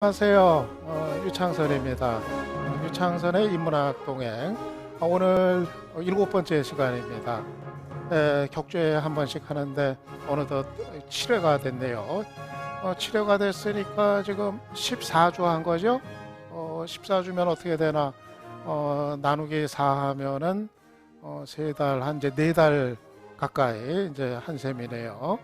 안녕하세요. 유창선입니다. 유창선의 인문학 동행. 오늘 7번째 시간입니다. 격주에 한 번씩 하는데 어느덧 7회가 됐네요. 7회가 됐으니까 지금 14주 한 거죠? 14주면 어떻게 되나? 나누기 4 하면은 3달, 한 이제 4달 가까이 이제 한 셈이네요.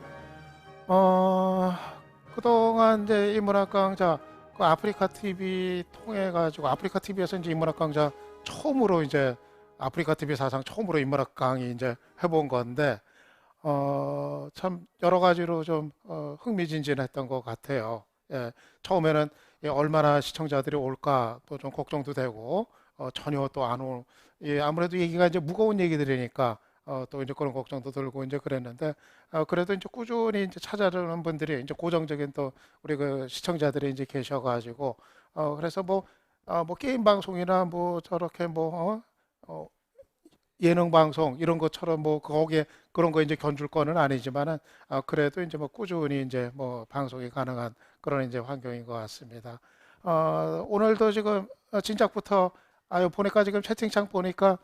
그동안 이제 인문학 강좌 그 아프리카 TV 통해 가지고 아프리카 TV에서 이제 인문학 강좌 처음으로 이제 아프리카 TV 사상 처음으로 인문학 강의 이제 해본 건데 참 여러 가지로 좀 흥미진진했던 것 같아요. 예, 처음에는 얼마나 시청자들이 올까 또 좀 걱정도 되고 전혀 또 안 올. 예, 아무래도 얘기가 이제 무거운 얘기들이니까 또 이제 그런 걱정도 들고 이제 그랬는데 그래도 이제 꾸준히 이제 찾아주는 분들이 이제 고정적인 또 우리 그 시청자들이 이제 계셔가지고 그래서 뭐 게임 방송이나 뭐 저렇게 뭐 예능 방송 이런 것처럼 뭐 거기에 그런 거 이제 견줄 거는 아니지만은 그래도 이제 뭐 꾸준히 이제 뭐 방송이 가능한 그런 이제 환경인 것 같습니다. 오늘도 지금 진작부터 보니까 지금 채팅창 보니까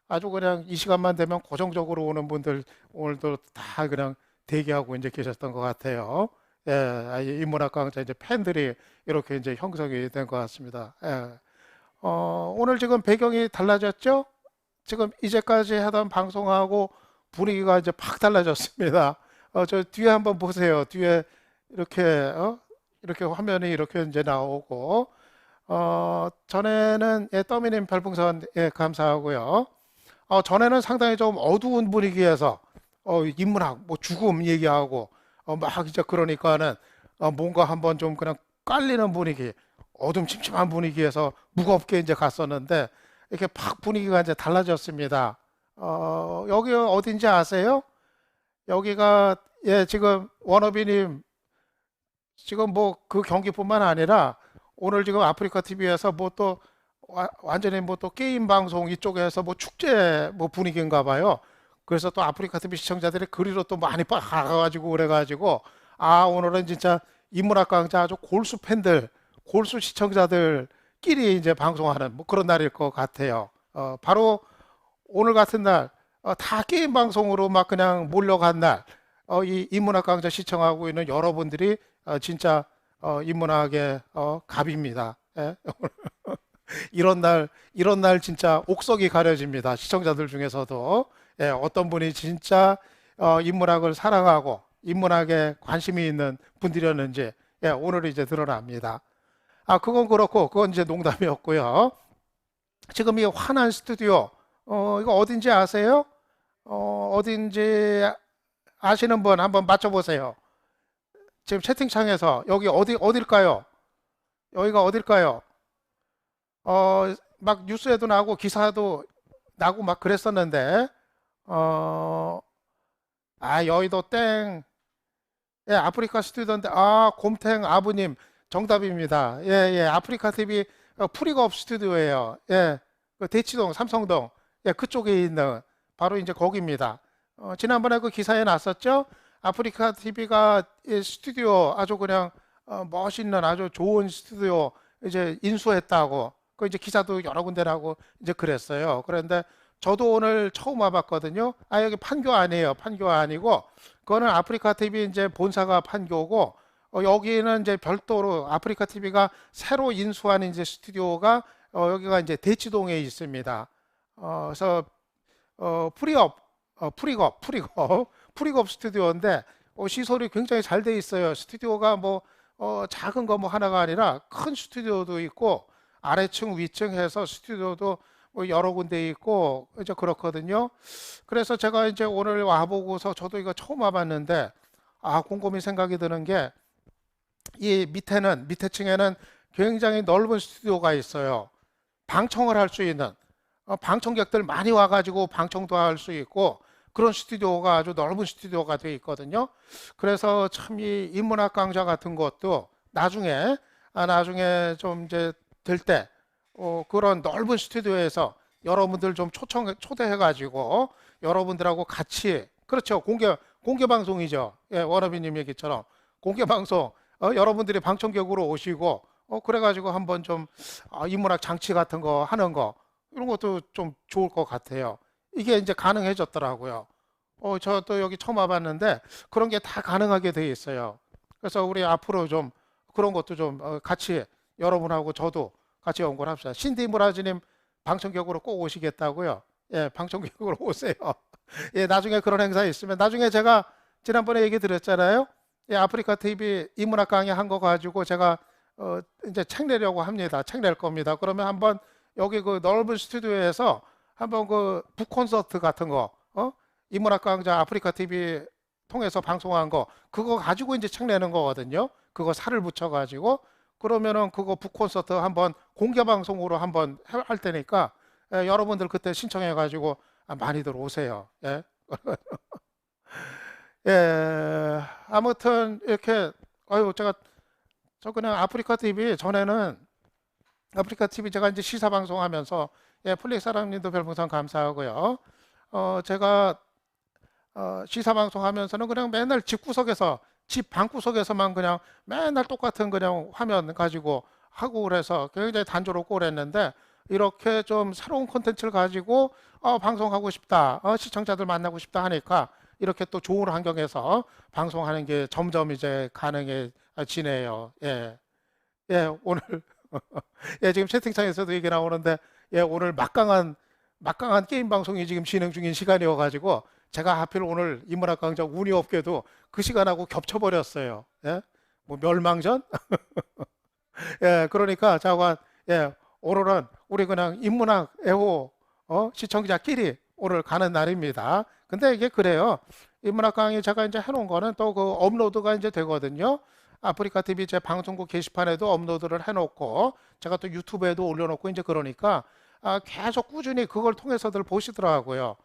아주 그냥 이 시간만 되면 고정적으로 오는 분들 오늘도 다 그냥 대기하고 이제 계셨던 것 같아요. 예, 인문학 강좌 이제 팬들이 이렇게 이제 형성이 된 것 같습니다. 예. 오늘 지금 배경이 달라졌죠? 지금 이제까지 하던 방송하고 분위기가 이제 팍 달라졌습니다. 저 뒤에 한번 보세요. 뒤에 이렇게 이렇게 화면이 이렇게 이제 나오고 전에는 떠미님 별풍선 감사하고요. 전에는 상당히 좀 어두운 분위기에서 인문학, 뭐 죽음 얘기하고 막 이제 그러니까는 뭔가 한번 좀 그냥 깔리는 분위기, 어둠침침한 분위기에서 무겁게 이제 갔었는데 이렇게 팍 분위기가 이제 달라졌습니다. 여기 어딘지 아세요? 여기가 지금 워너비님 지금 뭐 그 경기뿐만 아니라 오늘 지금 아프리카 TV에서 뭐 또 완전히 뭐 또 게임 방송 이쪽에서 뭐 축제 뭐 분위기인가 봐요. 그래서 또 아프리카 TV 시청자들이 그리로 또 많이 가가지고 그래가지고 오늘은 진짜 인문학 강좌 아주 골수 팬들, 골수 시청자들끼리 이제 방송하는 뭐 그런 날일 것 같아요. 바로 오늘 같은 날, 다 게임 방송으로 막 그냥 몰려간 날, 이 인문학 강좌 시청하고 있는 여러분들이 진짜 인문학의 갑입니다. 예? 이런 날 진짜 옥석이 가려집니다. 시청자들 중에서도 어떤 분이 진짜 인문학을 사랑하고 인문학에 관심이 있는 분들이었는지 오늘 이제 드러납니다. 그건 그렇고 그건 이제 농담이었고요. 지금 이 환한 스튜디오 이거 어딘지 아세요? 어딘지 아시는 분 한번 맞춰보세요. 지금 채팅창에서 여기 어딜까요? 여기가 어딜까요? 막 뉴스에도 나고 기사도 나고 막 그랬었는데 어, 여의도 땡. 예, 아프리카 스튜디오인데 곰탱 아부님 정답입니다. 예, 예, 아프리카 TV 프리업 스튜디오예요. 예, 그 대치동 삼성동 그쪽에 있는 바로 이제 거기입니다. 지난번에 그 기사에 났었죠? 아프리카 TV가 스튜디오 아주 그냥 멋있는 아주 좋은 스튜디오 이제 인수했다고 그 이제 기사도 여러 군데 나고 이제 그랬어요. 그런데 저도 오늘 처음 와봤거든요. 여기 판교 아니에요. 판교 아니고 그거는 아프리카 TV 이제 본사가 판교고 여기는 이제 별도로 아프리카 TV가 새로 인수한 이제 스튜디오가 여기가 이제 대치동에 있습니다. 그래서 프리업 스튜디오인데 시설이 굉장히 잘 돼 있어요. 스튜디오가 뭐 작은 거 뭐 하나가 아니라 큰 스튜디오도 있고 아래층 위층 해서 스튜디오도 뭐 여러 군데 있고 이제 그렇거든요. 그래서 제가 이제 오늘 와보고서 저도 이거 처음 와봤는데 곰곰이 생각이 드는 게 이 밑에 층에는 굉장히 넓은 스튜디오가 있어요. 방청을 할 수 있는 방청객들 많이 와가지고 방청도 할 수 있고 그런 스튜디오가 아주 넓은 스튜디오가 되어 있거든요. 그래서 참 이 인문학 강좌 같은 것도 나중에 좀 이제 될 때 그런 넓은 스튜디오에서 여러분들 좀 초대해가지고 여러분들하고 같이 그렇죠 공개 방송이죠. 예, 워너비님 얘기처럼 공개 방송 여러분들이 방청객으로 오시고 그래가지고 한번 좀 인문학 장치 같은 거 하는 거 이런 것도 좀 좋을 것 같아요. 이게 이제 가능해졌더라고요. 저도 여기 처음 와봤는데 그런 게 다 가능하게 돼 있어요. 그래서 우리 앞으로 좀 그런 것도 좀 같이 여러분하고 저도 같이 연구를 합시다. 신디 무라지님 방청객으로 꼭 오시겠다고요? 예, 방청객으로 오세요. 예, 나중에 그런 행사 있으면 나중에 제가 지난번에 얘기 드렸잖아요. 예, 아프리카 TV 인문학 강의 한 거 가지고 제가 이제 책 내려고 합니다. 책 낼 겁니다. 그러면 한번 여기 그 넓은 스튜디오에서 한번 그 북 콘서트 같은 거, 인문학 강좌 아프리카 TV 통해서 방송한 거 그거 가지고 이제 책 내는 거거든요. 그거 살을 붙여 가지고 그러면은 그거 북 콘서트 한번 공개 방송으로 한번 할 테니까 여러분들 그때 신청해 가지고 많이들 오세요. 예. 예. 아무튼 이렇게 제가 저 그냥 아프리카 TV 전에는 아프리카 TV 제가 이제 시사 방송하면서 예, 플릭 사랑님도 별풍선 감사하고요. 제가 시사 방송하면서는 그냥 맨날 집구석에서 집 방구석에서만 그냥 맨날 똑같은 그냥 화면 가지고 하고 그래서 굉장히 단조롭고 그랬는데 이렇게 좀 새로운 콘텐츠를 가지고 방송하고 싶다, 시청자들 만나고 싶다 하니까 이렇게 또 좋은 환경에서 방송하는 게 점점 이제 가능해지네요. 예, 예, 오늘 예, 지금 채팅창에서도 얘기 나오는데 예, 오늘 막강한 게임 방송이 지금 진행 중인 시간이어가지고 제가 하필 오늘 인문학 강좌 운이 없게도 그 시간하고 겹쳐버렸어요. 예? 뭐 멸망전? 예, 그러니까 자관 예, 오늘은 우리 그냥 인문학 애호 시청자끼리 오늘 가는 날입니다. 근데 이게 그래요. 인문학 강의 제가 이제 해놓은 거는 또 그 업로드가 이제 되거든요. 아프리카 TV 제 방송국 게시판에도 업로드를 해놓고 제가 또 유튜브에도 올려놓고 이제 그러니까 계속 꾸준히 그걸 통해서들 보시더라고요.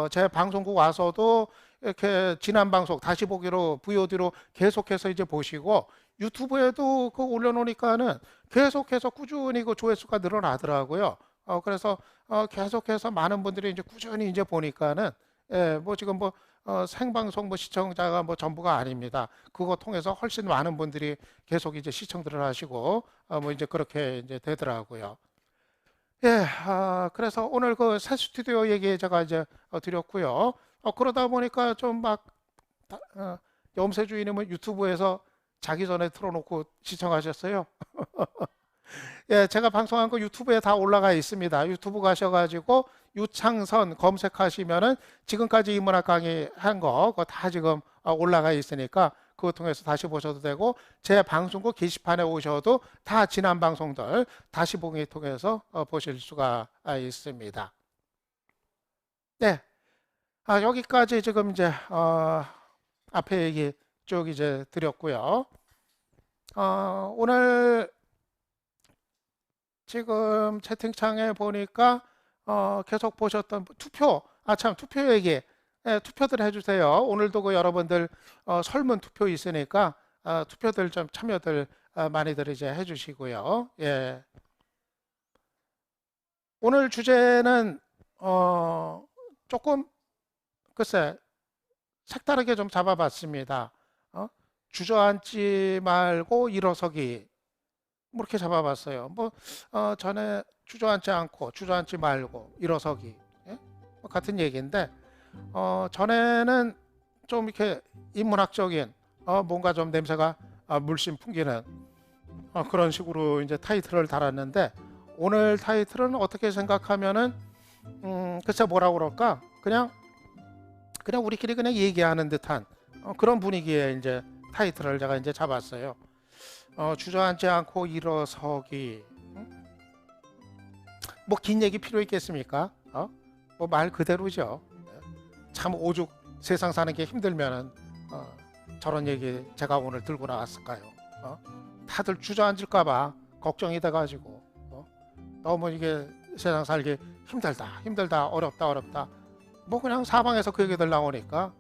제 방송국 와서도 이렇게 지난 방송 다시 보기로 VOD로 계속해서 이제 보시고 유튜브에도 그 올려놓으니까는 계속해서 꾸준히 그 조회수가 늘어나더라고요. 그래서 계속해서 많은 분들이 이제 꾸준히 이제 보니까는 예, 뭐 지금 뭐 생방송 뭐 시청자가 뭐 전부가 아닙니다. 그거 통해서 훨씬 많은 분들이 계속 이제 시청들을 하시고 뭐 이제 그렇게 이제 되더라고요. 예, 그래서 오늘 그 새 스튜디오 얘기 제가 이제 드렸고요. 그러다 보니까 좀 막 염세 주인님은 유튜브에서 자기 전에 틀어놓고 시청하셨어요. 예, 제가 방송한 거 유튜브에 다 올라가 있습니다. 유튜브 가셔가지고 유창선 검색하시면은 지금까지 인문학 강의 한 거 그거 다 지금 올라가 있으니까 그거 통해서 다시 보셔도 되고 제 방송국 게시판에 오셔도 다 지난 방송들 다시 보기 통해서 보실 수가 있습니다. 네, 여기까지 지금 이제 앞에 얘기 쭉 이제 드렸고요. 오늘 지금 채팅창에 보니까 계속 보셨던 투표, 참 투표 얘기, 예, 투표들 해주세요. 오늘도 그 여러분들 설문 투표 있으니까 투표들 좀 참여들 많이들 이제 해주시고요. 예. 오늘 주제는 조금 글쎄 색다르게 좀 잡아봤습니다. 주저앉지 말고 일어서기. 뭐 이렇게 잡아봤어요. 뭐 전에 주저앉지 않고 주저앉지 말고 일어서기 예? 뭐 같은 얘기인데 전에는 좀 이렇게 인문학적인 뭔가 좀 냄새가 물씬 풍기는 그런 식으로 이제 타이틀을 달았는데 오늘 타이틀은 어떻게 생각하면은 글쎄 뭐라 그럴까 그냥 우리끼리 그냥 얘기하는 듯한 그런 분위기의 이제 타이틀을 제가 이제 잡았어요. 주저앉지 않고 일어서기. 뭐 긴 얘기 필요 있겠습니까? 뭐 말 그대로죠. 참 오죽 세상 사는 게 힘들면은 저런 얘기 제가 오늘 들고 나왔을까요? 다들 주저앉을까봐 걱정이 돼가지고 너무 이게 세상 살기 힘들다 어렵다 뭐 그냥 사방에서 그 얘기들 나오니까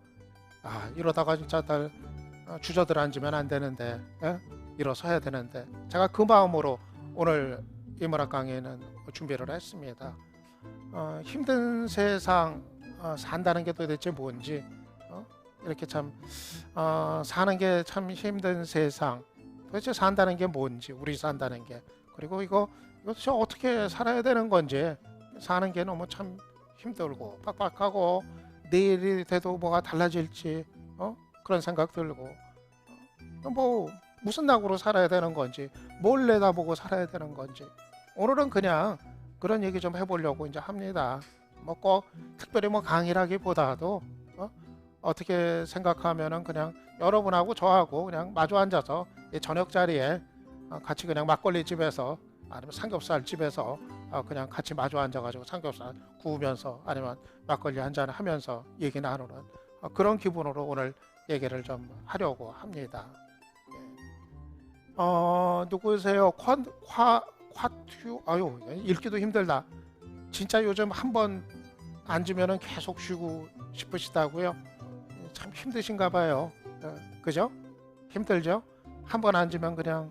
이러다가 진짜 주저들 앉으면 안 되는데 일어서야 되는데 제가 그 마음으로 오늘 인문학 강의는 준비를 했습니다. 힘든 세상 산다는 게 도대체 뭔지 이렇게 참 사는 게 참 힘든 세상 도대체 산다는 게 뭔지, 우리 산다는 게, 그리고 이거 도대체 어떻게 살아야 되는 건지, 사는 게 너무 참 힘들고 빡빡하고, 내일이 돼도 뭐가 달라질지 그런 생각 들고, 뭐 무슨 낙으로 살아야 되는 건지, 뭘 내다보고 살아야 되는 건지, 오늘은 그냥 그런 얘기 좀 해보려고 이제 합니다. 뭐 꼭 특별히 뭐 강의라기보다도 어떻게 생각하면은 그냥 여러분하고 저하고 그냥 마주 앉아서 이 저녁 자리에 같이 그냥 막걸리 집에서 아니면 삼겹살 집에서 그냥 같이 마주 앉아가지고 삼겹살 구우면서 아니면 막걸리 한잔 하면서 얘기 나누는 그런 기분으로 오늘 얘기를 좀 하려고 합니다. 누구세요? 콰튜, 아유, 읽기도 힘들다. 진짜 요즘 한번 앉으면은 계속 쉬고 싶으시다고요? 참 힘드신가 봐요. 그죠? 힘들죠? 한번 앉으면 그냥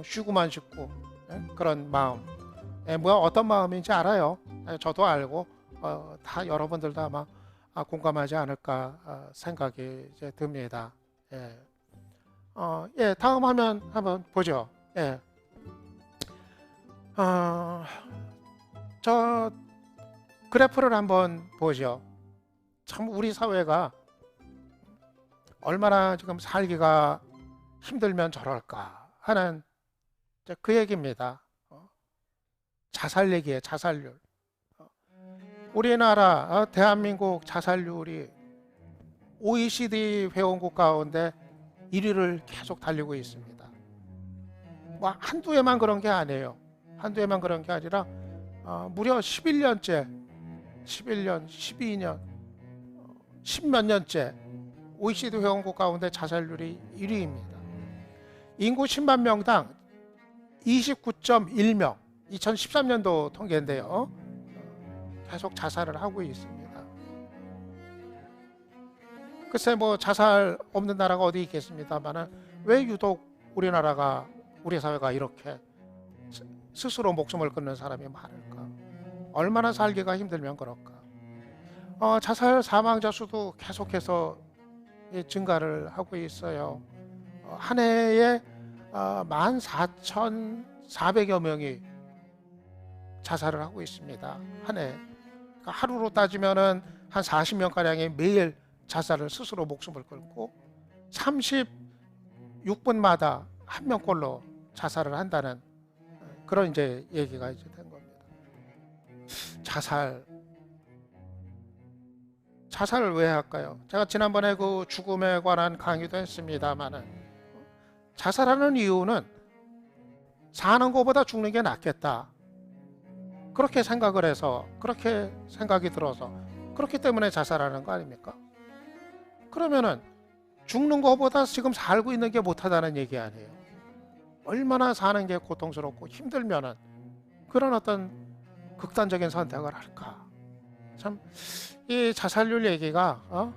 쉬고만 싶고 그런 마음. 뭐 어떤 마음인지 알아요. 저도 알고 다 여러분들도 아마 공감하지 않을까 생각이 이제 듭니다. 예, 다음 화면 한번 보죠. 예. 저 그래프를 한번 보죠. 참 우리 사회가 얼마나 지금 살기가 힘들면 저럴까 하는 그 얘기입니다. 자살 얘기예요. 자살률. 우리나라 대한민국 자살률이 OECD 회원국 가운데 1위를 계속 달리고 있습니다. 뭐 한두 해만 그런 게 아니에요. 한두 해만 그런 게 아니라 무려 11년째, 11년, 12년, 10몇 년째 OECD 회원국 가운데 자살률이 1위입니다. 인구 10만 명당 29.1명, 2013년도 통계인데요. 계속 자살을 하고 있습니다. 글쎄 뭐 자살 없는 나라가 어디 있겠습니다만 왜 유독 우리나라가, 우리 사회가 이렇게 스스로 목숨을 끊는 사람이 많을까? 얼마나 살기가 힘들면 그럴까? 자살 사망자 수도 계속해서 증가를 하고 있어요. 한 해에 14,400여 명이 자살을 하고 있습니다. 한 해. 그러니까 하루로 따지면은 한 40명 가량이 매일 자살을 스스로 목숨을 끊고 36분마다 한 명꼴로 자살을 한다는 그런 이제 얘기가 이제 된 겁니다. 자살을 왜 할까요? 제가 지난번에 그 죽음에 관한 강의도 했습니다만은 자살하는 이유는 사는 것보다 죽는 게 낫겠다. 그렇게 생각을 해서, 그렇게 생각이 들어서, 그렇기 때문에 자살하는 거 아닙니까? 그러면은 죽는 것보다 지금 살고 있는 게 못하다는 얘기 아니에요. 얼마나 사는 게 고통스럽고 힘들면은 그런 어떤 극단적인 선택을 할까? 참 이 자살률 얘기가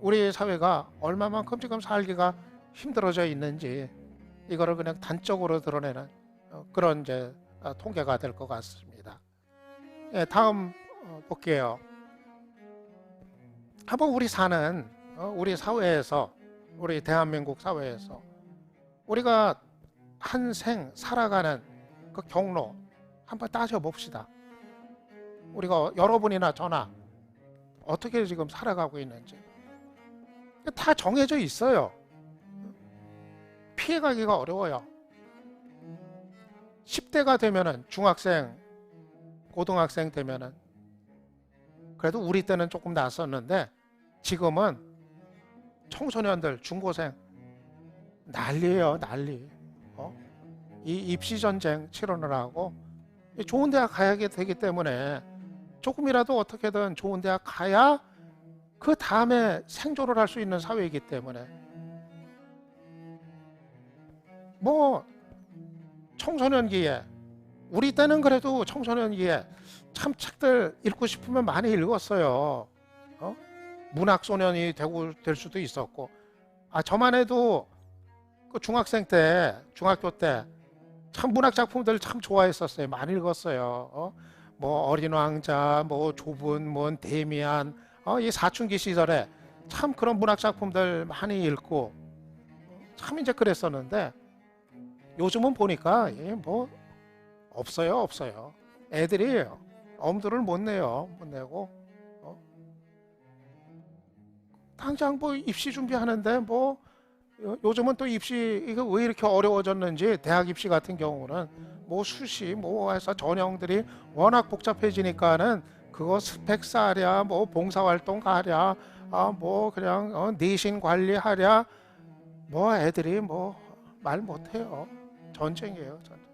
우리 사회가 얼마만큼 지금 살기가 힘들어져 있는지 이거를 그냥 단적으로 드러내는 그런 이제 통계가 될 것 같습니다. 예, 다음 볼게요. 한번 우리 사는 우리 사회에서, 우리 대한민국 사회에서 우리가 한 생 살아가는 그 경로 한번 따져봅시다. 우리가 여러분이나 저나 어떻게 지금 살아가고 있는지 다 정해져 있어요. 피해가기가 어려워요. 10대가 되면은 중학생, 고등학생 되면은 그래도 우리 때는 조금 낫었는데 지금은 청소년들, 중고생 난리예요, 난리. 이 입시 전쟁 치르느라고 좋은 대학 가야 되기 때문에 조금이라도 어떻게든 좋은 대학 가야 그 다음에 생존을 할 수 있는 사회이기 때문에 뭐 청소년기에, 우리 때는 그래도 청소년기에 참 책들 읽고 싶으면 많이 읽었어요. 문학소년이 될 수도 있었고, 저만 해도 그 중학생 때, 중학교 때 참 문학 작품들 참 좋아했었어요. 많이 읽었어요. 뭐 어린 왕자, 뭐 좁은 문, 데미안, 이 사춘기 시절에 참 그런 문학 작품들 많이 읽고 참 이제 그랬었는데 요즘은 보니까 뭐 없어요. 애들이 엄두를 못 내요. 못 내고 당장 뭐 입시 준비하는데 뭐 요즘은 또 입시 이거 왜 이렇게 어려워졌는지 대학 입시 같은 경우는 뭐 수시 뭐 해서 전형들이 워낙 복잡해지니까는 그거 스펙 쌓으랴 뭐 봉사활동 가랴 뭐 그냥 내신 관리하랴 뭐 애들이 뭐 말 못해요. 전쟁이에요. 전쟁.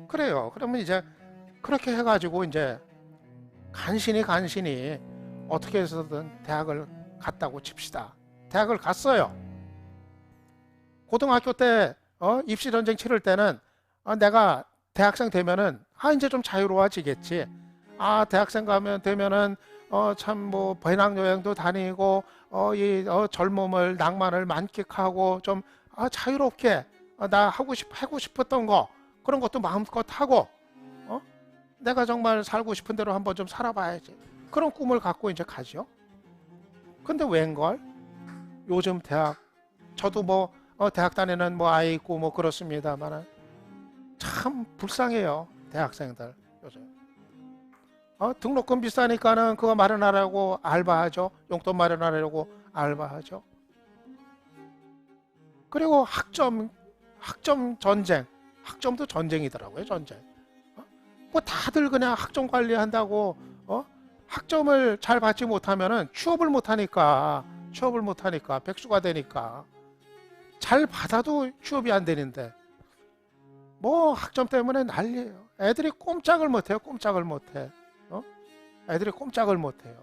그래요. 그러면 이제 그렇게 해가지고 이제 간신히 어떻게 해서든 대학을 갔다고 칩시다. 대학을 갔어요. 고등학교 때 입시 전쟁 치를 때는 내가 대학생 되면은 이제 좀 자유로워지겠지. 대학생 가면 되면은 참 뭐 배낭여행도 다니고 이 젊음을 낭만을 만끽하고 좀 자유롭게 나 하고 싶었던 거 그런 것도 마음껏 하고 어? 내가 정말 살고 싶은 대로 한번 좀 살아봐야지. 그런 꿈을 갖고 이제 가죠. 근데 웬걸? 요즘 대학 저도 뭐 대학 다니는 뭐 아이 있고 뭐 그렇습니다만 참 불쌍해요. 대학생들 요즘. 등록금 비싸니까는 그거 마련하려고 알바하죠. 용돈 마련하려고 알바하죠. 그리고 학점 전쟁. 학점도 전쟁이더라고요. 전쟁. 뭐 다들 그냥 학점 관리한다고 학점을 잘 받지 못하면은 취업을 못하니까 백수가 되니까 잘 받아도 취업이 안 되는데 뭐 학점 때문에 난리예요. 애들이 꼼짝을 못해요. 애들이 꼼짝을 못해요.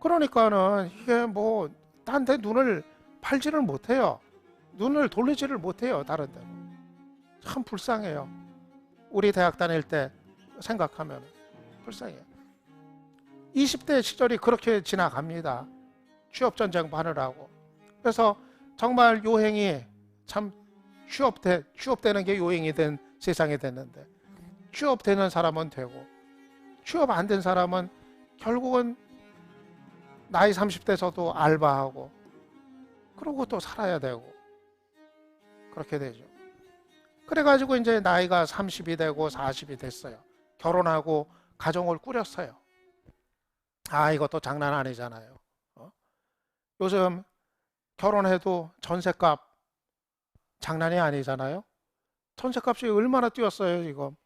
그러니까는 이게 뭐 딴 데 눈을 팔지를 못해요. 눈을 돌리지를 못해요. 다른 데로. 참 불쌍해요. 우리 대학 다닐 때 생각하면 불쌍해요. 20대 시절이 그렇게 지나갑니다. 취업전쟁 하느라고. 그래서 정말 요행이 참 취업되는 게 요행이 된 세상이 됐는데 취업되는 사람은 되고 취업 안 된 사람은 결국은 나이 30대에서도 알바하고 그러고 또 살아야 되고 그렇게 되죠. 그래가지고 이제 나이가 30이 되고 40이 됐어요. 결혼하고 가정을 꾸렸어요. 이것도 장난 아니잖아요. 요즘 결혼해도 전셋값 장난이 아니잖아요. 전셋값이 얼마나 뛰었어요 지금.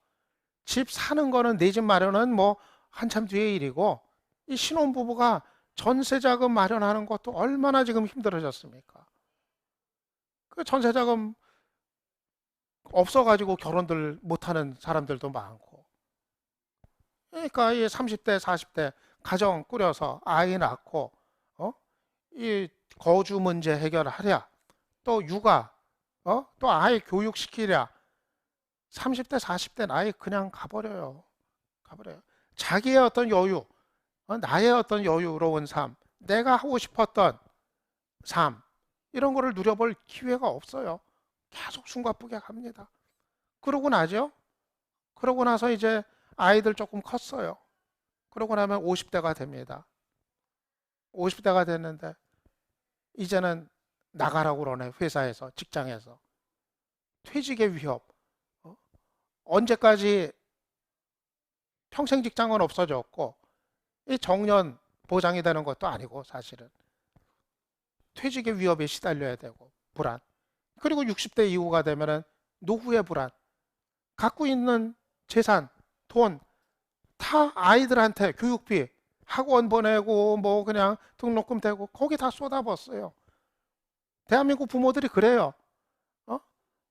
집 사는 거는 내 집 마련은 뭐 한참 뒤의 일이고 이 신혼부부가 전세자금 마련하는 것도 얼마나 지금 힘들어졌습니까. 그 전세자금 없어가지고 결혼들 못하는 사람들도 많고 그러니까 이 30대 40대 가정 꾸려서 아이 낳고 이 거주 문제 해결하랴 또 육아 또 아이 교육시키랴 30대 40대 나이 그냥 가버려요. 자기의 어떤 여유 나의 어떤 여유로운 삶 내가 하고 싶었던 삶 이런 거를 누려볼 기회가 없어요. 계속 숨가쁘게 갑니다. 그러고 나서 이제 아이들 조금 컸어요. 그러고 나면 50대가 됩니다. 50대가 됐는데 이제는 나가라고 그러네. 회사에서 직장에서 퇴직의 위협. 언제까지 평생 직장은 없어졌고 이 정년 보장이 되는 것도 아니고 사실은 퇴직의 위협에 시달려야 되고 불안. 그리고 60대 이후가 되면은 노후의 불안. 갖고 있는 재산, 돈 다 아이들한테 교육비, 학원 보내고 뭐 그냥 등록금 대고 거기 다 쏟아붓어요. 대한민국 부모들이 그래요.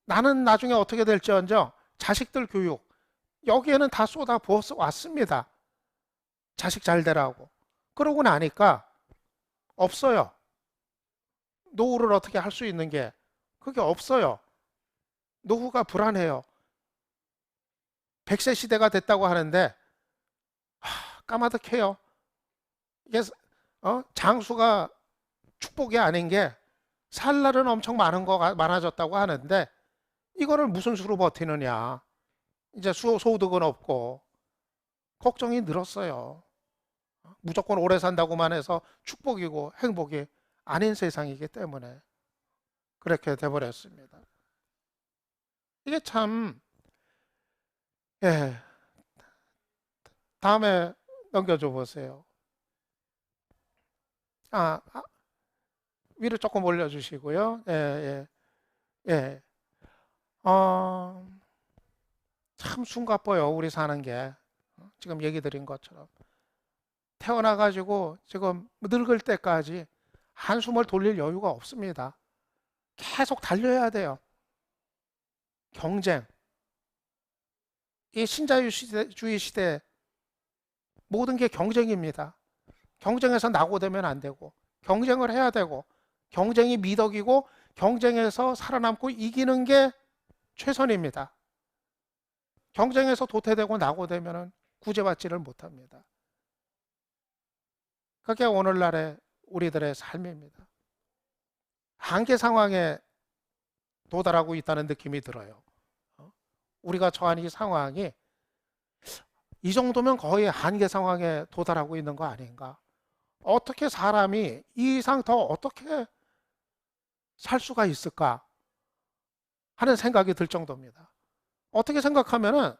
나는 나중에 어떻게 될지언정 자식들 교육 여기에는 다 쏟아부어 왔습니다. 자식 잘 되라고. 그러고 나니까 없어요. 노후를 어떻게 할 수 있는 게 그게 없어요. 노후가 불안해요. 100세 시대가 됐다고 하는데 까마득해요. 이게 장수가 축복이 아닌 게 살 날은 엄청 많아졌다고 하는데 이거를 무슨 수로 버티느냐. 이제 소득은 없고 걱정이 늘었어요. 무조건 오래 산다고만 해서 축복이고 행복이 아닌 세상이기 때문에 그렇게 돼버렸습니다. 이게 참, 예, 다음에 넘겨줘 보세요. 위로 조금 올려주시고요. 예, 예, 예. 어, 참 숨가뻐요, 우리 사는 게. 지금 얘기 드린 것처럼. 태어나가지고 지금 늙을 때까지 한숨을 돌릴 여유가 없습니다. 계속 달려야 돼요. 경쟁. 이 신자유주의 시대 모든 게 경쟁입니다. 경쟁에서 낙오되면 안 되고 경쟁을 해야 되고 경쟁이 미덕이고 경쟁에서 살아남고 이기는 게 최선입니다. 경쟁에서 도태되고 낙오되면 구제받지를 못합니다. 그게 오늘날의 우리들의 삶입니다. 한계 상황에 도달하고 있다는 느낌이 들어요. 우리가 처한 이 상황이 이 정도면 거의 한계 상황에 도달하고 있는 거 아닌가? 어떻게 사람이 이 이상 더 어떻게 살 수가 있을까 하는 생각이 들 정도입니다. 어떻게 생각하면은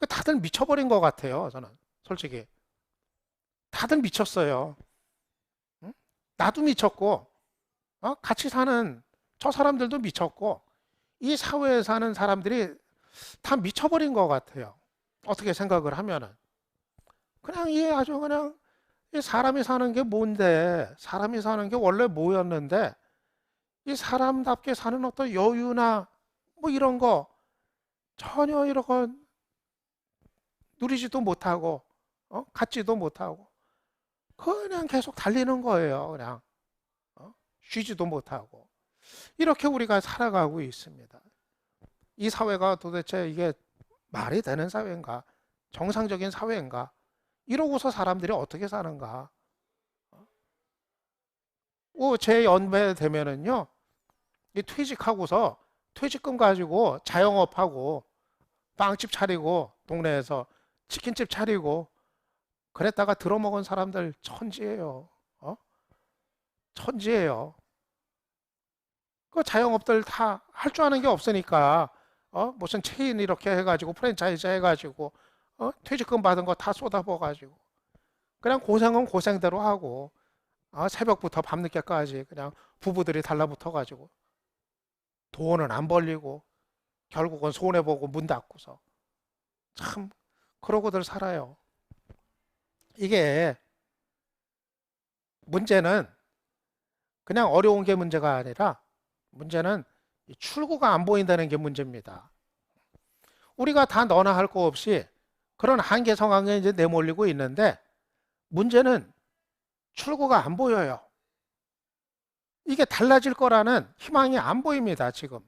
다들 미쳐버린 것 같아요. 저는 솔직히 다들 미쳤어요. 응? 나도 미쳤고 같이 사는 저 사람들도 미쳤고 이 사회에 사는 사람들이 다 미쳐버린 것 같아요. 어떻게 생각을 하면은 그냥 이 아주 그냥 이 사람이 사는 게 뭔데, 사람이 사는 게 원래 뭐였는데 이 사람답게 사는 어떤 여유나 뭐 이런 거 전혀 이런 거 누리지도 못하고 갖지도 못하고 그냥 계속 달리는 거예요. 그냥 쉬지도 못하고 이렇게 우리가 살아가고 있습니다. 이 사회가 도대체 이게 말이 되는 사회인가? 정상적인 사회인가? 이러고서 사람들이 어떻게 사는가? 제 연배 되면은요, 이 퇴직하고서 퇴직금 가지고 자영업하고 빵집 차리고 동네에서 치킨집 차리고 그랬다가 들어먹은 사람들 천지예요. 천지예요. 그 자영업들 다 할 줄 아는 게 없으니까 무슨 체인 이렇게 해가지고 프랜차이즈 해가지고 퇴직금 받은 거 다 쏟아부어가지고 그냥 고생은 고생대로 하고 새벽부터 밤늦게까지 그냥 부부들이 달라붙어가지고 돈은 안 벌리고 결국은 손해보고 문 닫고서 참 그러고들 살아요. 이게 문제는 그냥 어려운 게 문제가 아니라 문제는 출구가 안 보인다는 게 문제입니다. 우리가 다 너나 할 거 없이 그런 한계 상황에 이제 내몰리고 있는데 문제는 출구가 안 보여요. 이게 달라질 거라는 희망이 안 보입니다, 지금.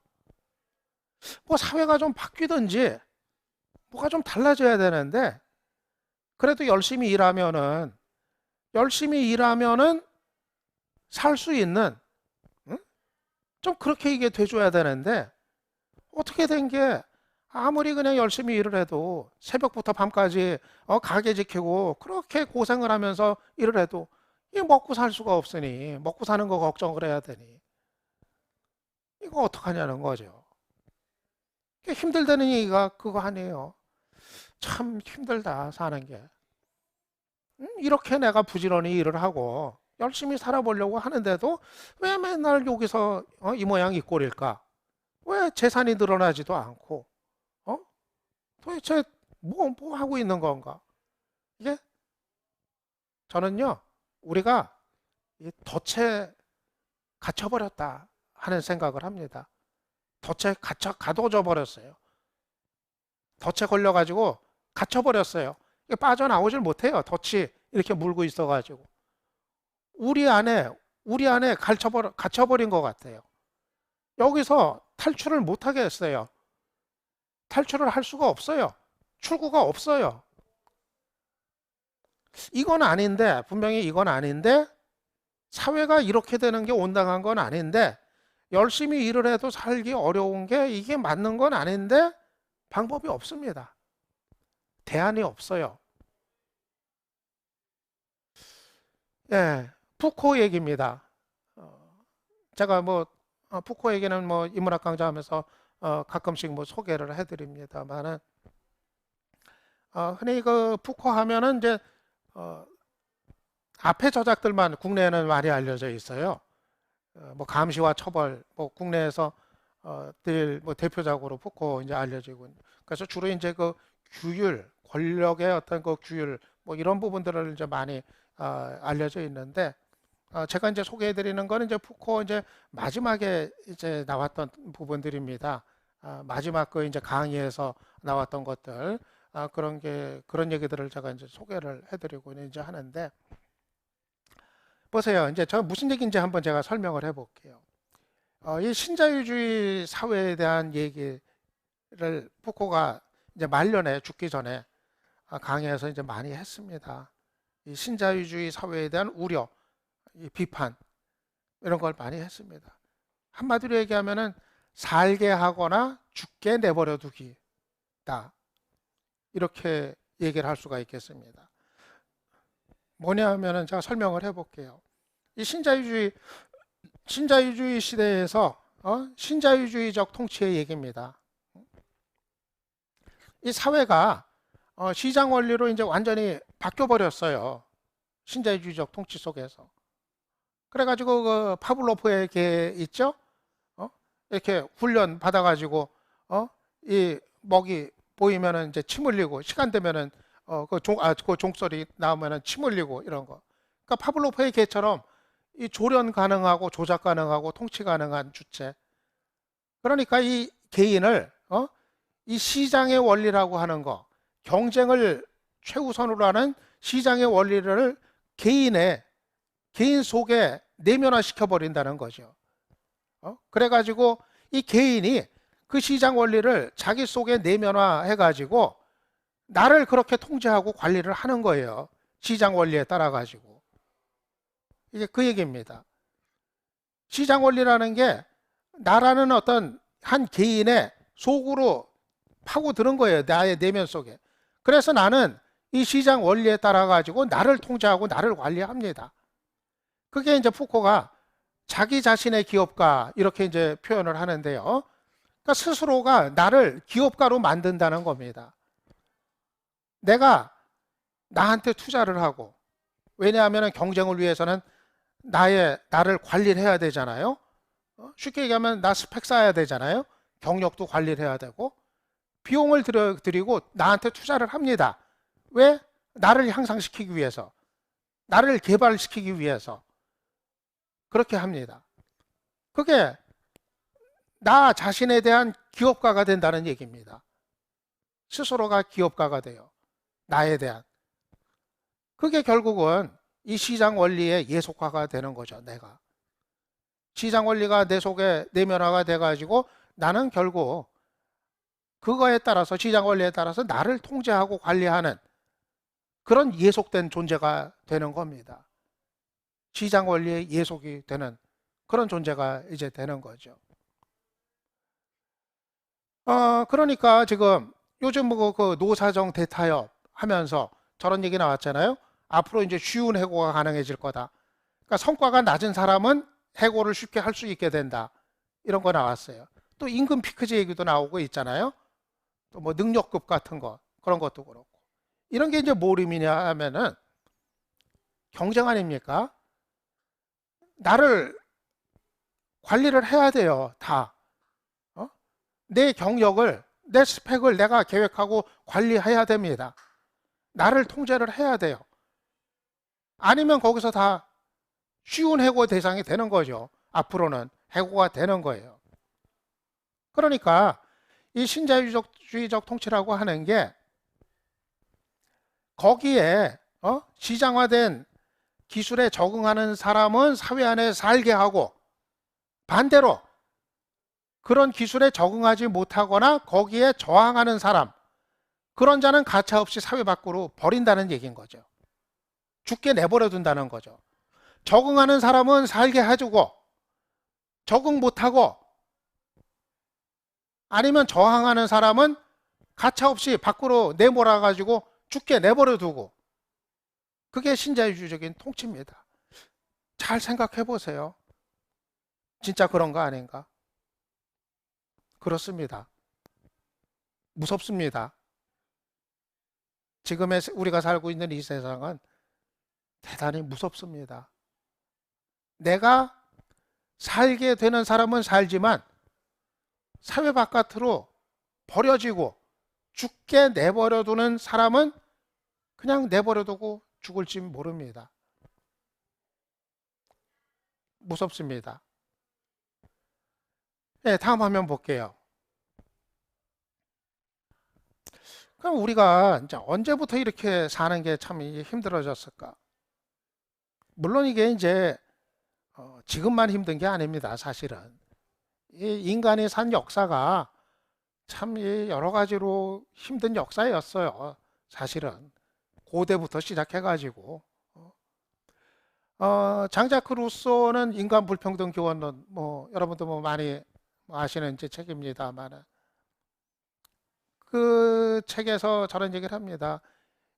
뭐 사회가 좀 바뀌든지 뭐가 좀 달라져야 되는데 그래도 열심히 일하면은 살 수 있는 좀 그렇게 이게 돼줘야 되는데 어떻게 된 게 아무리 그냥 열심히 일을 해도 새벽부터 밤까지 가게 지키고 그렇게 고생을 하면서 일을 해도 이 먹고 살 수가 없으니 먹고 사는 거 걱정을 해야 되니 이거 어떡하냐는 거죠. 힘들다는 얘기가 그거 아니에요. 참 힘들다 사는 게. 이렇게 내가 부지런히 일을 하고 열심히 살아보려고 하는데도 왜 맨날 여기서 이 모양 이 꼴일까? 왜 재산이 늘어나지도 않고 도대체 뭐 하고 있는 건가? 이게 저는요 우리가 이 덫에 갇혀버렸다 하는 생각을 합니다. 덫에 가둬져 버렸어요. 덫에 걸려가지고 갇혀버렸어요. 빠져나오질 못해요. 덫이 이렇게 물고 있어가지고 우리 안에 갇혀버린 것 같아요. 여기서 탈출을 못하게 했어요. 탈출을 할 수가 없어요. 출구가 없어요. 이건 아닌데 분명히 이건 아닌데 사회가 이렇게 되는 게 온당한 건 아닌데 열심히 일을 해도 살기 어려운 게 이게 맞는 건 아닌데 방법이 없습니다. 대안이 없어요. 예, 푸코 얘기입니다. 제가 뭐 푸코에게는 뭐 인문학 강좌하면서 가끔씩 뭐 소개를 해드립니다만은 흔히 그 푸코 하면은 이제 앞에 저작들만 국내에는 많이 알려져 있어요. 뭐 감시와 처벌, 뭐 국내에서 늘 뭐 대표적으로 푸코 이제 알려지고, 그래서 주로 이제 그 규율, 권력의 어떤 그 규율, 뭐 이런 부분들을 이제 많이 알려져 있는데, 제가 이제 소개해드리는 거는 이제 푸코 이제 마지막에 이제 나왔던 부분들입니다. 마지막 그 이제 강의에서 나왔던 것들, 그런 얘기들을 제가 이제 소개를 해드리고 이제 하는데, 보세요. 이제 저 무슨 얘기인지 한번 제가 설명을 해볼게요. 이 신자유주의 사회에 대한 얘기를 푸코가 이제 말년에 죽기 전에 강의에서 이제 많이 했습니다. 이 신자유주의 사회에 대한 우려, 이 비판 이런 걸 많이 했습니다. 한마디로 얘기하면은 살게 하거나 죽게 내버려 두기다. 이렇게 얘기를 할 수가 있겠습니다. 뭐냐 하면은 제가 설명을 해볼게요. 이 신자유주의 시대에서 신자유주의적 통치의 얘기입니다. 이 사회가 시장 원리로 이제 완전히 바뀌어 버렸어요. 신자유주의적 통치 속에서. 그래가지고 그 파블로프의 개 있죠? 이렇게 훈련 받아가지고 이 먹이 보이면은 이제 침 흘리고, 시간 되면은 그 종소리 나오면은 침 흘리고 이런 거. 그러니까 파블로프의 개처럼 이 조련 가능하고 조작 가능하고 통치 가능한 주체. 그러니까 이 개인을 이 시장의 원리라고 하는 거, 경쟁을 최우선으로 하는 시장의 원리를 개인 속에 내면화시켜 버린다는 거죠. 그래가지고 이 개인이 그 시장 원리를 자기 속에 내면화해 가지고 나를 그렇게 통제하고 관리를 하는 거예요. 시장 원리에 따라 가지고. 이게 그 얘기입니다. 시장 원리라는 게 나라는 어떤 한 개인의 속으로 파고드는 거예요. 나의 내면 속에. 그래서 나는 이 시장 원리에 따라 가지고 나를 통제하고 나를 관리합니다. 그게 이제 푸코가 자기 자신의 기업가 이렇게 이제 표현을 하는데요. 그러니까 스스로가 나를 기업가로 만든다는 겁니다. 내가 나한테 투자를 하고, 왜냐하면 경쟁을 위해서는 나를 관리를 해야 되잖아요. 쉽게 얘기하면 나 스펙 쌓아야 되잖아요. 경력도 관리를 해야 되고, 비용을 들이고 나한테 투자를 합니다. 왜? 나를 향상시키기 위해서, 나를 개발시키기 위해서 그렇게 합니다. 그게 나 자신에 대한 기업가가 된다는 얘기입니다. 스스로가 기업가가 돼요. 나에 대한. 그게 결국은 이 시장 원리의 예속화가 되는 거죠. 내가. 시장 원리가 내 속에 내면화가 돼가지고 나는 결국 그거에 따라서, 시장 원리에 따라서 나를 통제하고 관리하는 그런 예속된 존재가 되는 겁니다. 시장 원리의 예속이 되는 그런 존재가 이제 되는 거죠. 그러니까 지금 요즘 뭐 그 노사정 대타협 하면서 저런 얘기 나왔잖아요. 앞으로 이제 쉬운 해고가 가능해질 거다. 그러니까 성과가 낮은 사람은 해고를 쉽게 할 수 있게 된다. 이런 거 나왔어요. 또 임금 피크제 얘기도 나오고 있잖아요. 또 뭐 능력급 같은 거, 그런 것도 그렇고. 이런 게 이제 뭘 의미냐 하면은 경쟁 아닙니까? 나를 관리를 해야 돼요. 다. 내 경력을, 내 스펙을 내가 계획하고 관리해야 됩니다. 나를 통제를 해야 돼요. 아니면 거기서 다 쉬운 해고 대상이 되는 거죠. 앞으로는 해고가 되는 거예요. 그러니까 이 신자유주의적 통치라고 하는 게 거기에 시장화된 기술에 적응하는 사람은 사회 안에 살게 하고, 반대로 그런 기술에 적응하지 못하거나 거기에 저항하는 사람, 그런 자는 가차없이 사회 밖으로 버린다는 얘기인 거죠. 죽게 내버려 둔다는 거죠. 적응하는 사람은 살게 해주고, 적응 못하고 아니면 저항하는 사람은 가차없이 밖으로 내몰아 가지고 죽게 내버려 두고, 그게 신자유주의적인 통치입니다. 잘 생각해 보세요. 진짜 그런 거 아닌가? 그렇습니다. 무섭습니다. 지금의 우리가 살고 있는 이 세상은 대단히 무섭습니다. 내가 살게 되는 사람은 살지만 사회 바깥으로 버려지고 죽게 내버려두는 사람은 그냥 내버려두고 죽을지 모릅니다. 무섭습니다. 네, 다음 화면 볼게요. 그럼 우리가 이제 언제부터 이렇게 사는 게 참 힘들어졌을까? 물론 이게 이제 지금만 힘든 게 아닙니다. 사실은 이 인간이 산 역사가 참 여러 가지로 힘든 역사였어요. 사실은 고대부터 시작해가지고 장자크 루소는 인간 불평등 교원론 뭐 여러분도 뭐 많이 아시는 제 책입니다만 그 책에서 저런 얘기를 합니다.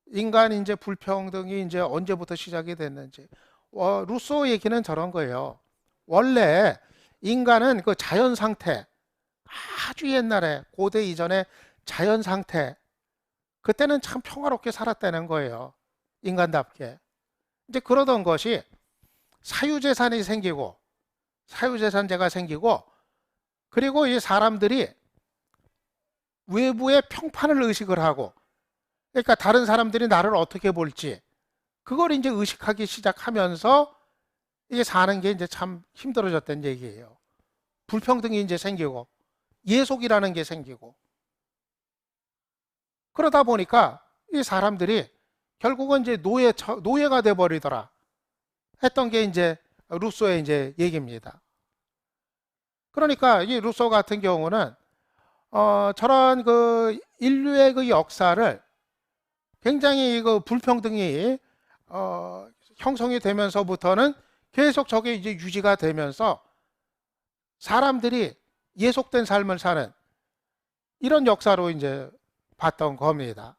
인간 이제 불평등이 이제 언제부터 시작이 됐는지 루소 얘기는 저런 거예요. 원래 인간은 그 자연 상태 아주 옛날에 고대 이전에 자연 상태 그때는 참 평화롭게 살았다는 거예요. 인간답게. 이제 그러던 것이 사유재산이 생기고 사유재산제가 생기고 그리고 이 사람들이 외부의 평판을 의식을 하고 그러니까 다른 사람들이 나를 어떻게 볼지 그걸 이제 의식하기 시작하면서 이게 사는 게 이제 참 힘들어졌다는 얘기예요. 불평등이 이제 생기고 예속이라는 게 생기고 그러다 보니까 이 사람들이 결국은 이제 노예가 돼 버리더라 했던 게 이제 루소의 이제 얘기입니다. 그러니까 이 루소 같은 경우는 저런 그 인류의 그 역사를 굉장히 그 불평등이 형성이 되면서부터는 계속 저게 이제 유지가 되면서 사람들이 예속된 삶을 사는 이런 역사로 이제 봤던 겁니다.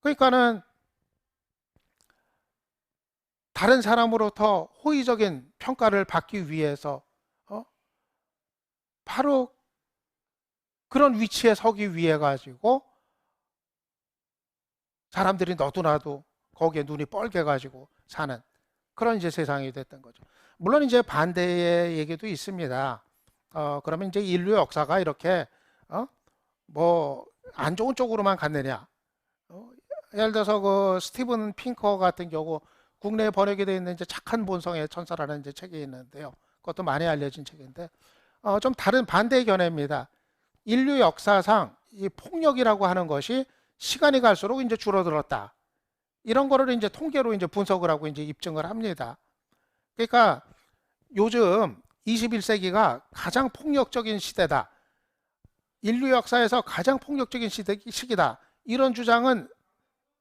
그러니까는 다른 사람으로부터 호의적인 평가를 받기 위해서 바로 그런 위치에 서기 위해 가지고 사람들이 너도나도 거기에 눈이 뻘게 가지고 사는 그런 이제 세상이 됐던 거죠. 물론 이제 반대의 얘기도 있습니다. 그러면 이제 인류 역사가 이렇게 뭐 안 좋은 쪽으로만 갔느냐? 예를 들어서 그 스티븐 핑커 같은 경우 국내에 번역이 되어 있는 이제 착한 본성의 천사라는 이제 책이 있는데요. 그것도 많이 알려진 책인데 좀 다른 반대의 견해입니다. 인류 역사상 이 폭력이라고 하는 것이 시간이 갈수록 이제 줄어들었다. 이런 거를 이제 통계로 이제 분석을 하고 이제 입증을 합니다. 그러니까 요즘 21세기가 가장 폭력적인 시대다. 인류 역사에서 가장 폭력적인 시기다. 이런 주장은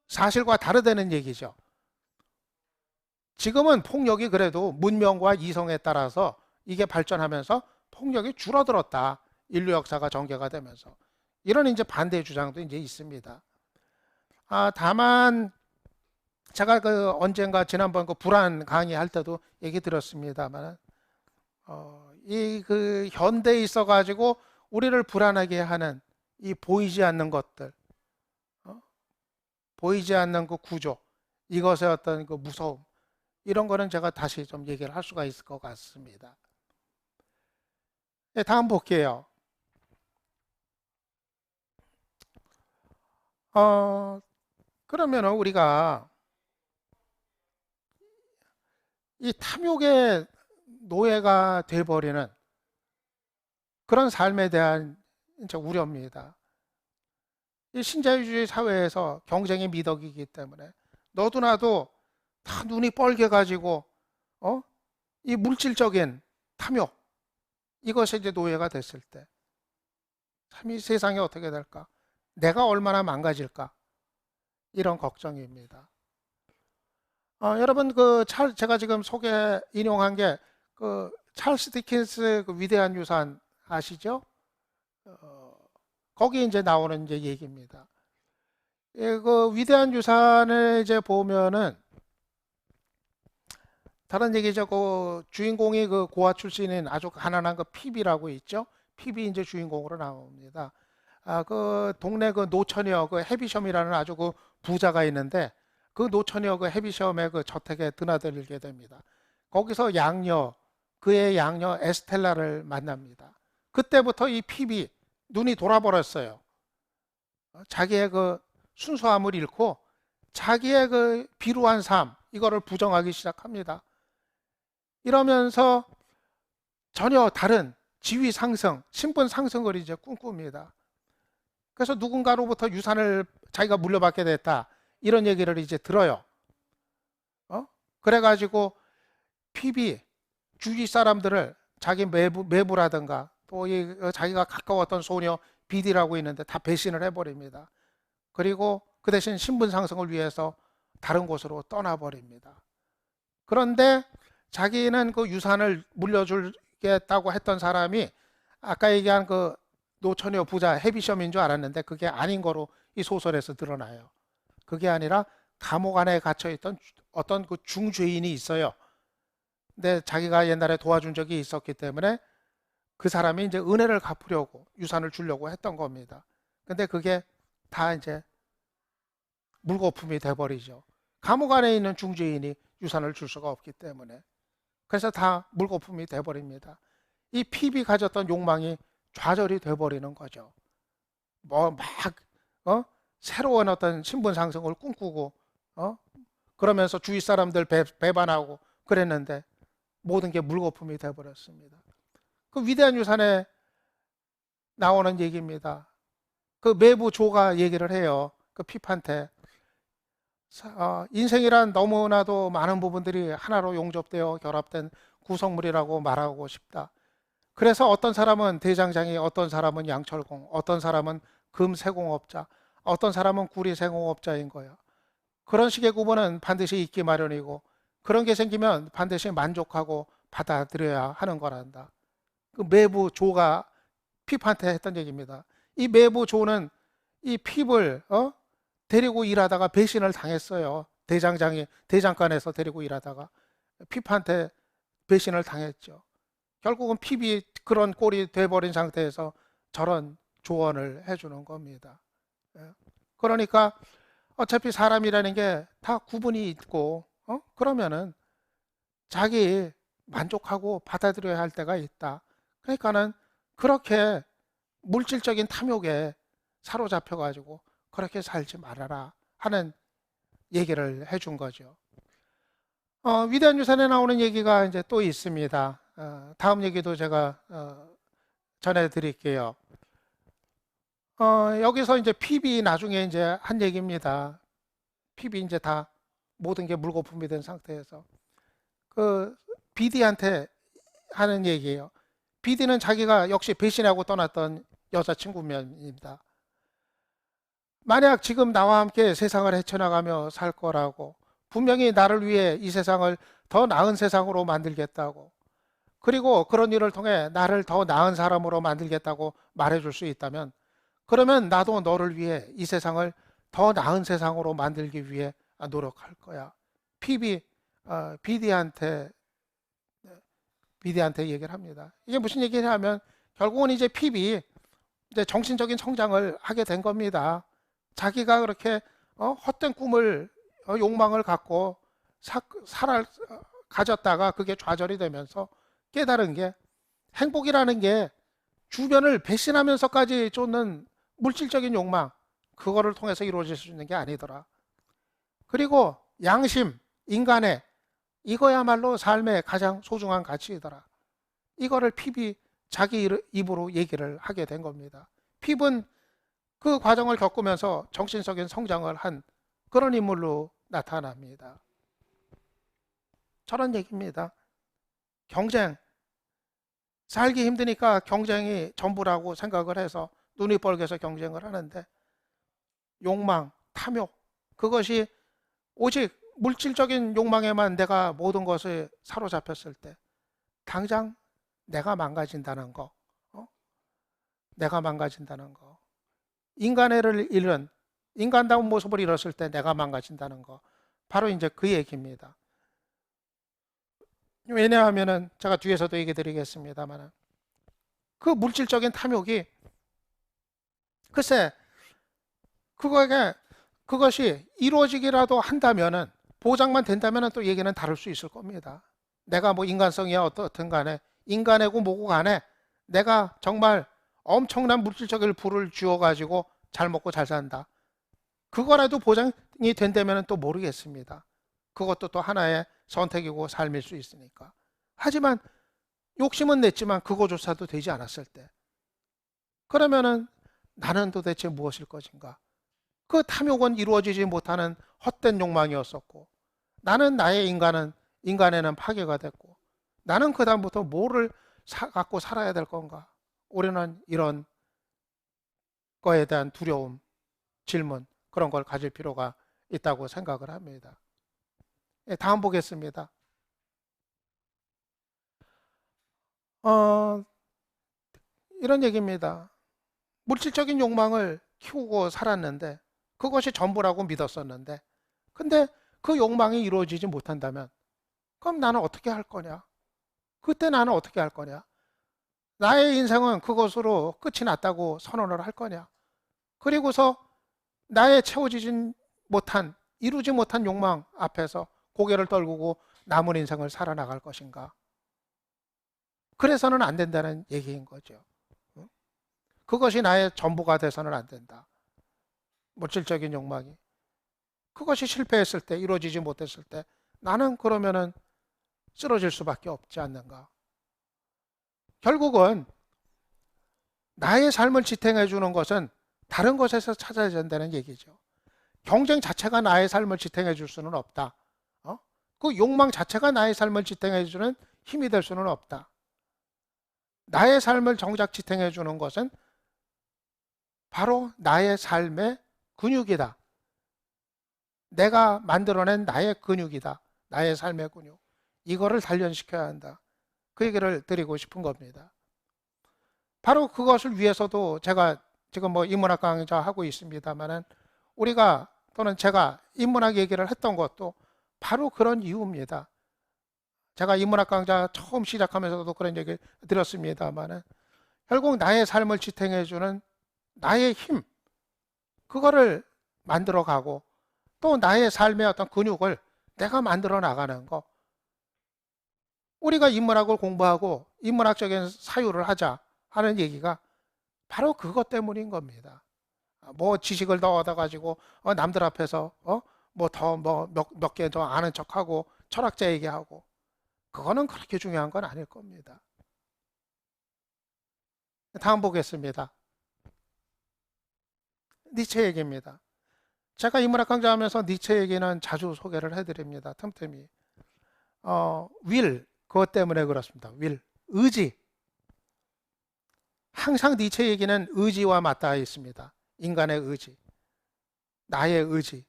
사실과 다르다는 얘기죠. 지금은 폭력이 그래도 문명과 이성에 따라서 이게 발전하면서 폭력이 줄어들었다. 인류 역사가 전개가 되면서. 이런 이제 반대 주장도 이제 있습니다. 다만 제가 그 언젠가 지난번 그 불안 강의할 때도 얘기 들었습니다만 이 그 현대에 있어 가지고 우리를 불안하게 하는 이 보이지 않는 것들 보이지 않는 그 구조 이것의 어떤 그 무서움 이런 거는 제가 다시 좀 얘기를 할 수가 있을 것 같습니다. 네, 다음 볼게요. 그러면 우리가 이 탐욕의 노예가 돼버리는 그런 삶에 대한 이제 우려입니다. 이 신자유주의 사회에서 경쟁의 미덕이기 때문에 너도 나도 다 눈이 뻘게 가지고 이 물질적인 탐욕 이것이 이제 노예가 됐을 때 참 이 세상이 어떻게 될까? 내가 얼마나 망가질까? 이런 걱정입니다. 여러분 제가 지금 인용한 게 그 찰스 디킨스 그 위대한 유산 아시죠? 거기 이제 나오는 이제 얘기입니다. 그 위대한 유산을 이제 보면은 다른 얘기죠. 그 주인공이 그 고아 출신인 아주 가난한 그 피비라고 있죠. 피비 이제 주인공으로 나옵니다. 그 동네 그 노처녀 그 해비섬이라는 아주 그 부자가 있는데 그 노처녀 그 해비섬의 그 저택에 드나들게 됩니다. 거기서 양녀 그의 양녀 에스텔라를 만납니다. 그때부터 이 피비 눈이 돌아버렸어요. 자기의 그 순수함을 잃고 자기의 그 비루한 삶 이거를 부정하기 시작합니다. 이러면서 전혀 다른 지위 상승, 신분 상승을 이제 꿈꿉니다. 그래서 누군가로부터 유산을 자기가 물려받게 됐다. 이런 얘기를 이제 들어요. 그래가지고 피비 주위 사람들을 자기 매부라든가 또 자기가 가까웠던 소녀 비디라고 있는데 다 배신을 해버립니다. 그리고 그 대신 신분 상승을 위해서 다른 곳으로 떠나버립니다. 그런데 자기는 그 유산을 물려주겠다고 했던 사람이 아까 얘기한 그 노처녀 부자 해비섬인 줄 알았는데 그게 아닌 거로 이 소설에서 드러나요. 그게 아니라 감옥 안에 갇혀있던 어떤 그 중죄인이 있어요. 근데 자기가 옛날에 도와준 적이 있었기 때문에 그 사람이 이제 은혜를 갚으려고 유산을 주려고 했던 겁니다. 근데 그게 다 이제 물거품이 돼버리죠. 감옥 안에 있는 중죄인이 유산을 줄 수가 없기 때문에. 그래서 다 물거품이 돼버립니다. 이 피비 가졌던 욕망이 좌절이 돼버리는 거죠. 뭐 막 새로운 어떤 신분 상승을 꿈꾸고 그러면서 주위 사람들 배반하고 그랬는데 모든 게 물거품이 돼버렸습니다. 그 위대한 유산에 나오는 얘기입니다. 그 매부 조가 얘기를 해요. 그 핍한테 인생이란 너무나도 많은 부분들이 하나로 용접되어 결합된 구성물이라고 말하고 싶다. 그래서 어떤 사람은 대장장이, 어떤 사람은 양철공, 어떤 사람은 금세공업자, 어떤 사람은 구리세공업자인 거야. 그런 식의 구분은 반드시 있기 마련이고 그런 게 생기면 반드시 만족하고 받아들여야 하는 거란다. 그 매부 조가 핍한테 했던 얘기입니다. 이 매부 조는 이 핍을 데리고 일하다가 배신을 당했어요. 대장간에서 데리고 일하다가 핍한테 배신을 당했죠. 결국은 핍이 그런 꼴이 돼버린 상태에서 저런 조언을 해주는 겁니다. 그러니까 어차피 사람이라는 게 다 구분이 있고 그러면은 자기 만족하고 받아들여야 할 때가 있다. 그러니까는 그렇게 물질적인 탐욕에 사로잡혀 가지고 그렇게 살지 말아라 하는 얘기를 해준 거죠. 위대한 유산에 나오는 얘기가 이제 또 있습니다. 다음 얘기도 제가 전해드릴게요. 여기서 이제 핍이 나중에 이제 한 얘기입니다. 핍이 이제 다 모든 게 물거품이 된 상태에서 그 비디한테 하는 얘기예요. 비디는 자기가 역시 배신하고 떠났던 여자친구입니다. 만약 지금 나와 함께 세상을 헤쳐나가며 살 거라고 분명히 나를 위해 이 세상을 더 나은 세상으로 만들겠다고 그리고 그런 일을 통해 나를 더 나은 사람으로 만들겠다고 말해줄 수 있다면 그러면 나도 너를 위해 이 세상을 더 나은 세상으로 만들기 위해 노력할 거야. 핍이 비디한테 얘기를 합니다. 이게 무슨 얘기냐면 결국은 이제 핍이 이제 정신적인 성장을 하게 된 겁니다. 자기가 그렇게 헛된 꿈을 욕망을 갖고 가졌다가 그게 좌절이 되면서 깨달은 게 행복이라는 게 주변을 배신하면서까지 쫓는 물질적인 욕망 그거를 통해서 이루어질 수 있는 게 아니더라. 그리고 양심, 인간의 이거야말로 삶의 가장 소중한 가치이더라. 이거를 핍이 자기 입으로 얘기를 하게 된 겁니다. 핍은 그 과정을 겪으면서 정신적인 성장을 한 그런 인물로 나타납니다. 저런 얘기입니다. 경쟁, 살기 힘드니까 경쟁이 전부라고 생각을 해서 눈이 뻘개서 경쟁을 하는데 욕망, 탐욕, 그것이 오직 물질적인 욕망에만 내가 모든 것을 사로잡혔을 때 당장 내가 망가진다는 거, 내가 망가진다는 거, 인간애를 잃은 인간다운 모습을 잃었을 때 내가 망가진다는 거, 바로 이제 그 얘기입니다. 왜냐하면은 제가 뒤에서도 얘기 드리겠습니다만 그 물질적인 탐욕이 글쎄 그것이 이루어지기라도 한다면은 보장만 된다면은 또 얘기는 다를 수 있을 겁니다. 내가 뭐 인간성이야 어떻든 간에 인간이고 뭐고 간에 내가 정말 엄청난 물질적인 부를 주어 가지고 잘 먹고 잘 산다. 그거라도 보장이 된다면 또 모르겠습니다. 그것도 또 하나의 선택이고 삶일 수 있으니까. 하지만 욕심은 냈지만 그거조차도 되지 않았을 때 그러면은 나는 도대체 무엇일 것인가? 그 탐욕은 이루어지지 못하는 헛된 욕망이었었고 나는 나의 인간에는 파괴가 됐고 나는 그다음부터 뭐를 갖고 살아야 될 건가? 우리는 이런 거에 대한 두려움, 질문 그런 걸 가질 필요가 있다고 생각을 합니다. 다음 보겠습니다. 이런 얘기입니다. 물질적인 욕망을 키우고 살았는데 그것이 전부라고 믿었었는데 근데 그 욕망이 이루어지지 못한다면 그럼 나는 어떻게 할 거냐? 그때 나는 어떻게 할 거냐? 나의 인생은 그것으로 끝이 났다고 선언을 할 거냐? 그리고서 나의 채워지지 못한 이루지 못한 욕망 앞에서 고개를 떨구고 남은 인생을 살아나갈 것인가? 그래서는 안 된다는 얘기인 거죠. 그것이 나의 전부가 돼서는 안 된다. 물질적인 욕망이. 그것이 실패했을 때, 이루어지지 못했을 때 나는 그러면은 쓰러질 수밖에 없지 않는가. 결국은 나의 삶을 지탱해 주는 것은 다른 것에서 찾아야 된다는 얘기죠. 경쟁 자체가 나의 삶을 지탱해 줄 수는 없다. 그 욕망 자체가 나의 삶을 지탱해 주는 힘이 될 수는 없다. 나의 삶을 정작 지탱해 주는 것은 바로 나의 삶의 근육이다. 내가 만들어낸 나의 근육이다. 나의 삶의 근육. 이거를 단련시켜야 한다. 그 얘기를 드리고 싶은 겁니다. 바로 그것을 위해서도 제가 지금 뭐 인문학 강좌 하고 있습니다만은 우리가 또는 제가 인문학 얘기를 했던 것도 바로 그런 이유입니다. 제가 인문학 강좌 처음 시작하면서도 그런 얘기 들었습니다만은 결국 나의 삶을 지탱해주는 나의 힘, 그거를 만들어 가고 또 나의 삶의 어떤 근육을 내가 만들어 나가는 거. 우리가 인문학을 공부하고 인문학적인 사유를 하자 하는 얘기가 바로 그것 때문인 겁니다. 뭐 지식을 더 얻어가지고 남들 앞에서 뭐 더 뭐 몇 개 더 아는 척하고 철학자 얘기하고 그거는 그렇게 중요한 건 아닐 겁니다. 다음 보겠습니다. 니체 얘기입니다. 제가 인문학 강좌하면서 니체 얘기는 자주 소개를 해드립니다. 틈틈이. 그것 때문에 그렇습니다. 의지. 항상 니체 얘기는 의지와 맞닿아 있습니다. 인간의 의지, 나의 의지,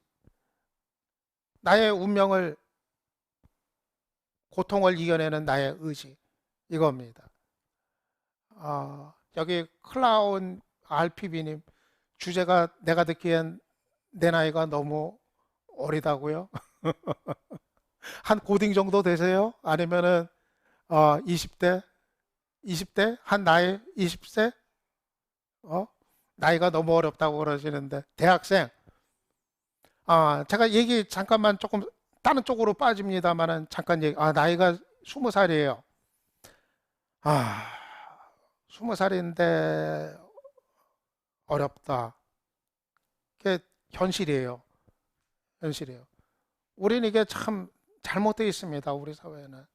나의 운명을, 고통을 이겨내는 나의 의지, 이겁니다. 여기 클라운 RPB님, 주제가 내가 듣기엔 내 나이가 너무 어리다고요? 한 고딩 정도 되세요? 아니면은 20대? 20대? 한 나이 20세? 나이가 너무 어렵다고 그러시는데 대학생. 제가 얘기 잠깐만 조금 다른 쪽으로 빠집니다만은 잠깐 나이가 20살이에요. 20살인데 어렵다. 그게 현실이에요. 현실이에요. 우리는 이게 참 잘못되어 있습니다. 우리 사회는.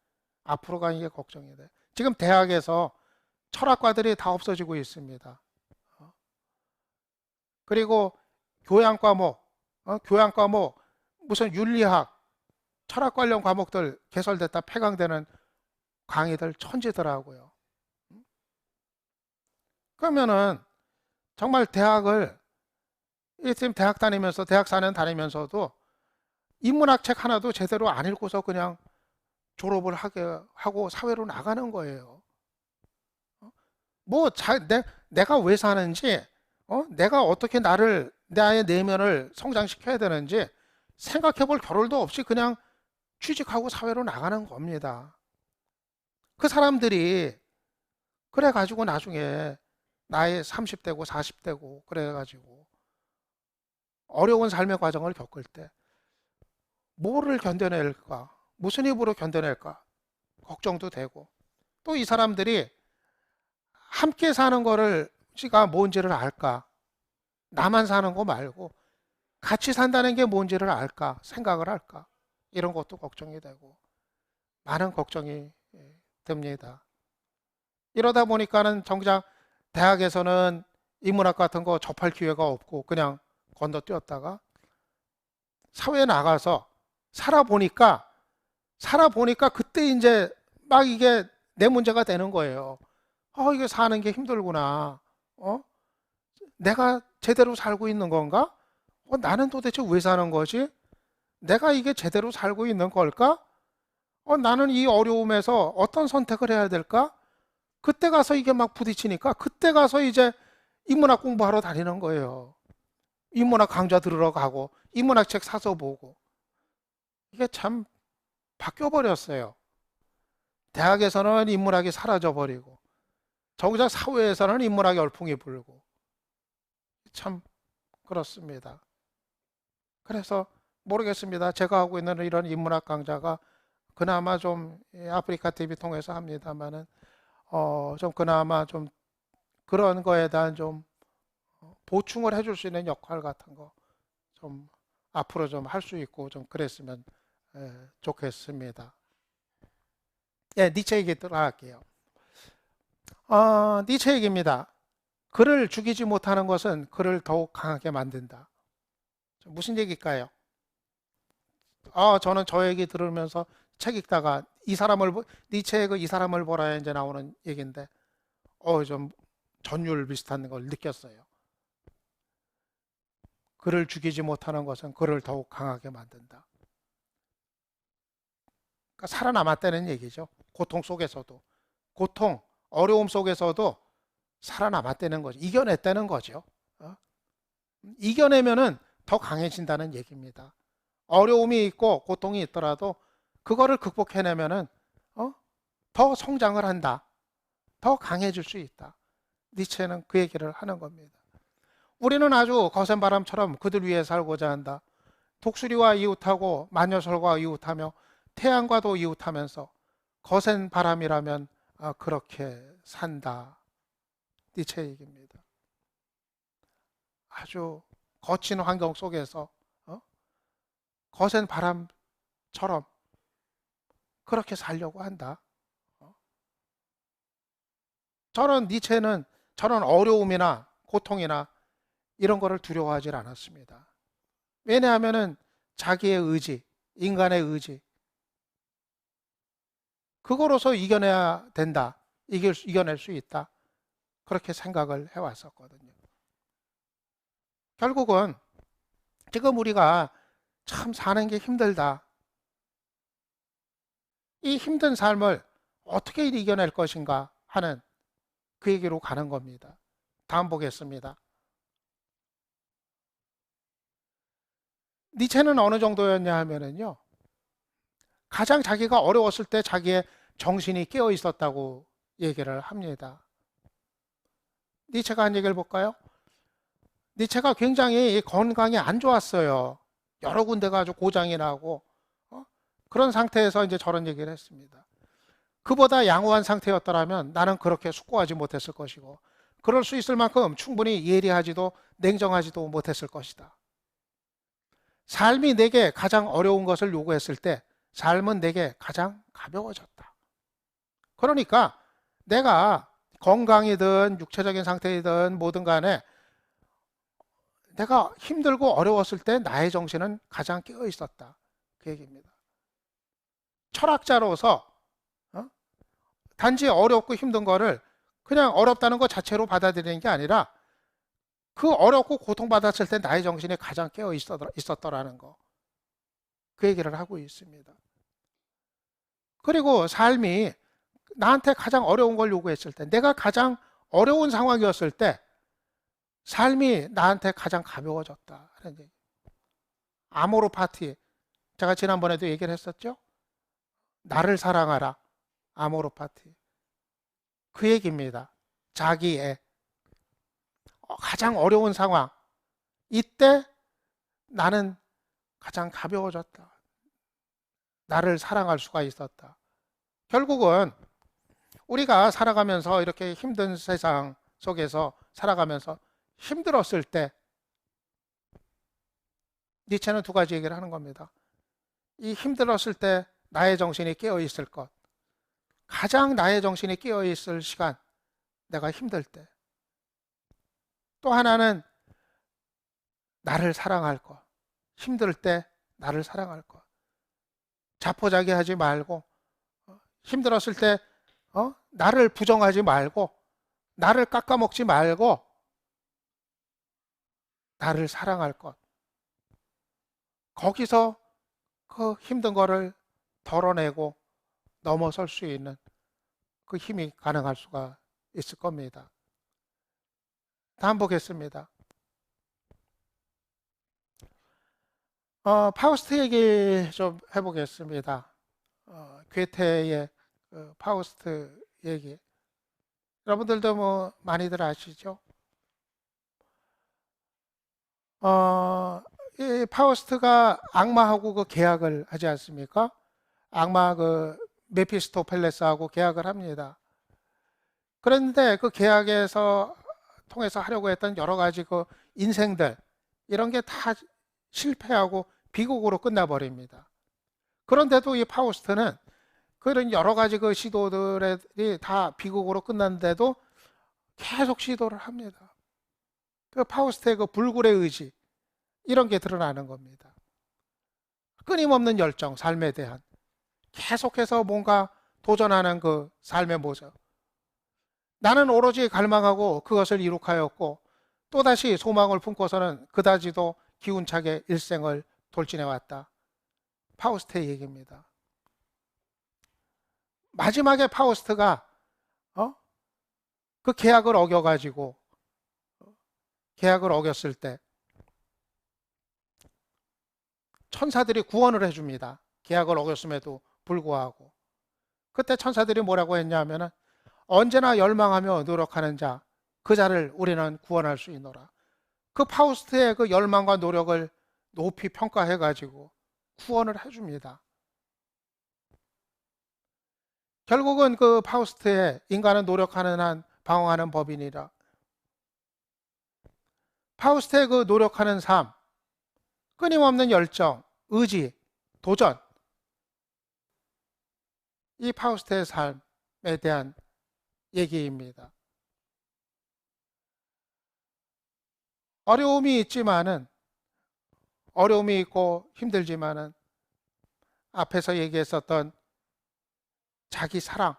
앞으로 가는 게 걱정이 돼. 지금 대학에서 철학과들이 다 없어지고 있습니다. 그리고 교양 과목, 무슨 윤리학, 철학 관련 과목들 개설됐다 폐강되는 강의들 천지더라고요. 그러면은 정말 지금 대학 다니면서, 대학 4년 다니면서도 인문학 책 하나도 제대로 안 읽고서 그냥 졸업을 하고 사회로 나가는 거예요. 내가 왜 사는지, 내가 어떻게 나의 내면을 성장시켜야 되는지 생각해 볼 겨를도 없이 그냥 취직하고 사회로 나가는 겁니다. 그 사람들이 그래가지고 나중에 나이 30대고 40대고 그래가지고 어려운 삶의 과정을 겪을 때 뭐를 견뎌낼까? 무슨 힘으로 견뎌낼까? 걱정도 되고 또 이 사람들이 함께 사는 거를 가 뭔지를 알까? 나만 사는 거 말고 같이 산다는 게 뭔지를 알까? 생각을 할까? 이런 것도 걱정이 되고 많은 걱정이 듭니다. 이러다 보니까는 정작 대학에서는 인문학 같은 거 접할 기회가 없고 그냥 건너뛰었다가 사회에 나가서 살아보니까 그때 이제 막 이게 내 문제가 되는 거예요. 이게 사는 게 힘들구나. 내가 제대로 살고 있는 건가? 나는 도대체 왜 사는 거지? 내가 이게 제대로 살고 있는 걸까? 나는 이 어려움에서 어떤 선택을 해야 될까? 그때 가서 이게 막 부딪히니까 그때 가서 이제 인문학 공부하러 다니는 거예요. 인문학 강좌 들으러 가고 인문학 책 사서 보고 이게 참 바뀌어 버렸어요. 대학에서는 인문학이 사라져 버리고 정작 사회에서는 인문학 열풍이 불고 참 그렇습니다. 그래서 모르겠습니다. 제가 하고 있는 이런 인문학 강좌가 그나마 좀 아프리카 TV 통해서 합니다만은 좀 그나마 좀 그런 거에 대한 좀 보충을 해줄 수 있는 역할 같은 거 좀 앞으로 좀 할 수 있고 좀 그랬으면 좋겠습니다. 예, 니체 얘기 들어갈게요. 니체 얘기입니다. 그를 죽이지 못하는 것은 그를 더욱 강하게 만든다. 무슨 얘기일까요? 저는 저 얘기 들으면서 책 읽다가 니체의 그 이 사람을 보라 이제 나오는 얘기인데, 좀 전율 비슷한 걸 느꼈어요. 그를 죽이지 못하는 것은 그를 더욱 강하게 만든다. 그러니까 살아남았다는 얘기죠. 고통 속에서도. 고통, 어려움 속에서도 살아남았다는 거죠. 이겨냈다는 거죠. 이겨내면은 더 강해진다는 얘기입니다. 어려움이 있고 고통이 있더라도 그거를 극복해내면은 더 성장을 한다. 더 강해질 수 있다. 니체는 그 얘기를 하는 겁니다. 우리는 아주 거센 바람처럼 그들 위에 살고자 한다. 독수리와 이웃하고 마녀설과 이웃하며 태양과도 이웃하면서 거센 바람이라면 그렇게 산다. 니체 얘기입니다. 아주 거친 환경 속에서 거센 바람처럼 그렇게 살려고 한다. 니체는 저런 어려움이나 고통이나 이런 거를 두려워하지 않았습니다. 왜냐하면은 자기의 의지, 인간의 의지, 그거로서 이겨내야 된다. 이겨낼 수 있다. 그렇게 생각을 해왔었거든요. 결국은 지금 우리가 참 사는 게 힘들다. 이 힘든 삶을 어떻게 이겨낼 것인가 하는 그 얘기로 가는 겁니다. 다음 보겠습니다. 니체는 어느 정도였냐 하면은요, 가장 자기가 어려웠을 때 자기의 정신이 깨어 있었다고 얘기를 합니다. 니체가 한 얘기를 볼까요? 니체가 굉장히 건강이 안 좋았어요. 여러 군데가 아주 고장이 나고 그런 상태에서 이제 저런 얘기를 했습니다. 그보다 양호한 상태였더라면 나는 그렇게 숙고하지 못했을 것이고 그럴 수 있을 만큼 충분히 예리하지도 냉정하지도 못했을 것이다. 삶이 내게 가장 어려운 것을 요구했을 때 삶은 내게 가장 가벼워졌다. 그러니까 내가 건강이든 육체적인 상태이든 뭐든 간에 내가 힘들고 어려웠을 때 나의 정신은 가장 깨어 있었다. 그 얘기입니다. 철학자로서 단지 어렵고 힘든 거를 그냥 어렵다는 것 자체로 받아들이는 게 아니라 그 어렵고 고통받았을 때 나의 정신이 가장 깨어 있었더라는 거. 그 얘기를 하고 있습니다. 그리고 삶이 나한테 가장 어려운 걸 요구했을 때, 내가 가장 어려운 상황이었을 때 삶이 나한테 가장 가벼워졌다. 아모르 파티, 제가 지난번에도 얘기를 했었죠. 나를 사랑하라. 아모르 파티. 그 얘기입니다. 자기애. 가장 어려운 상황. 이때 나는 가장 가벼워졌다. 나를 사랑할 수가 있었다. 결국은 우리가 살아가면서 이렇게 힘든 세상 속에서 살아가면서 힘들었을 때 니체는 두 가지 얘기를 하는 겁니다. 이 힘들었을 때 나의 정신이 깨어 있을 것. 가장 나의 정신이 깨어 있을 시간. 내가 힘들 때. 또 하나는 나를 사랑할 것. 힘들 때 나를 사랑할 것. 자포자기하지 말고 힘들었을 때 나를 부정하지 말고 나를 깎아먹지 말고 나를 사랑할 것. 거기서 그 힘든 거를 덜어내고 넘어설 수 있는 그 힘이 가능할 수가 있을 겁니다. 다음 보겠습니다. 파우스트 얘기 좀 해보겠습니다. 괴테의 파우스트 얘기. 여러분들도 뭐 많이들 아시죠? 이 파우스트가 악마하고 그 계약을 하지 않습니까? 악마 그 메피스토펠레스하고 계약을 합니다. 그런데 그 계약에서 통해서 하려고 했던 여러 가지 그 인생들 이런 게 다 실패하고 비극으로 끝나버립니다. 그런데도 이 파우스트는 그런 여러 가지 그 시도들이 다 비극으로 끝났는데도 계속 시도를 합니다. 그 파우스트의 그 불굴의 의지 이런 게 드러나는 겁니다. 끊임없는 열정, 삶에 대한 계속해서 뭔가 도전하는 그 삶의 모습. 나는 오로지 갈망하고 그것을 이룩하였고 또다시 소망을 품고서는 그다지도 기운차게 일생을 돌진해 왔다. 파우스트의 얘기입니다. 마지막에 파우스트가 그 계약을 어겨가지고 계약을 어겼을 때 천사들이 구원을 해줍니다. 계약을 어겼음에도 불구하고. 그때 천사들이 뭐라고 했냐면은 언제나 열망하며 노력하는 자, 그 자를 우리는 구원할 수 있노라. 그 파우스트의 그 열망과 노력을 높이 평가해가지고 구원을 해줍니다. 결국은 그 파우스트의 인간은 노력하는 한 방황하는 법이니라. 파우스트의 그 노력하는 삶, 끊임없는 열정, 의지, 도전. 이 파우스트의 삶에 대한 얘기입니다. 어려움이 있지만은 어려움이 있고 힘들지만은 앞에서 얘기했었던 자기 사랑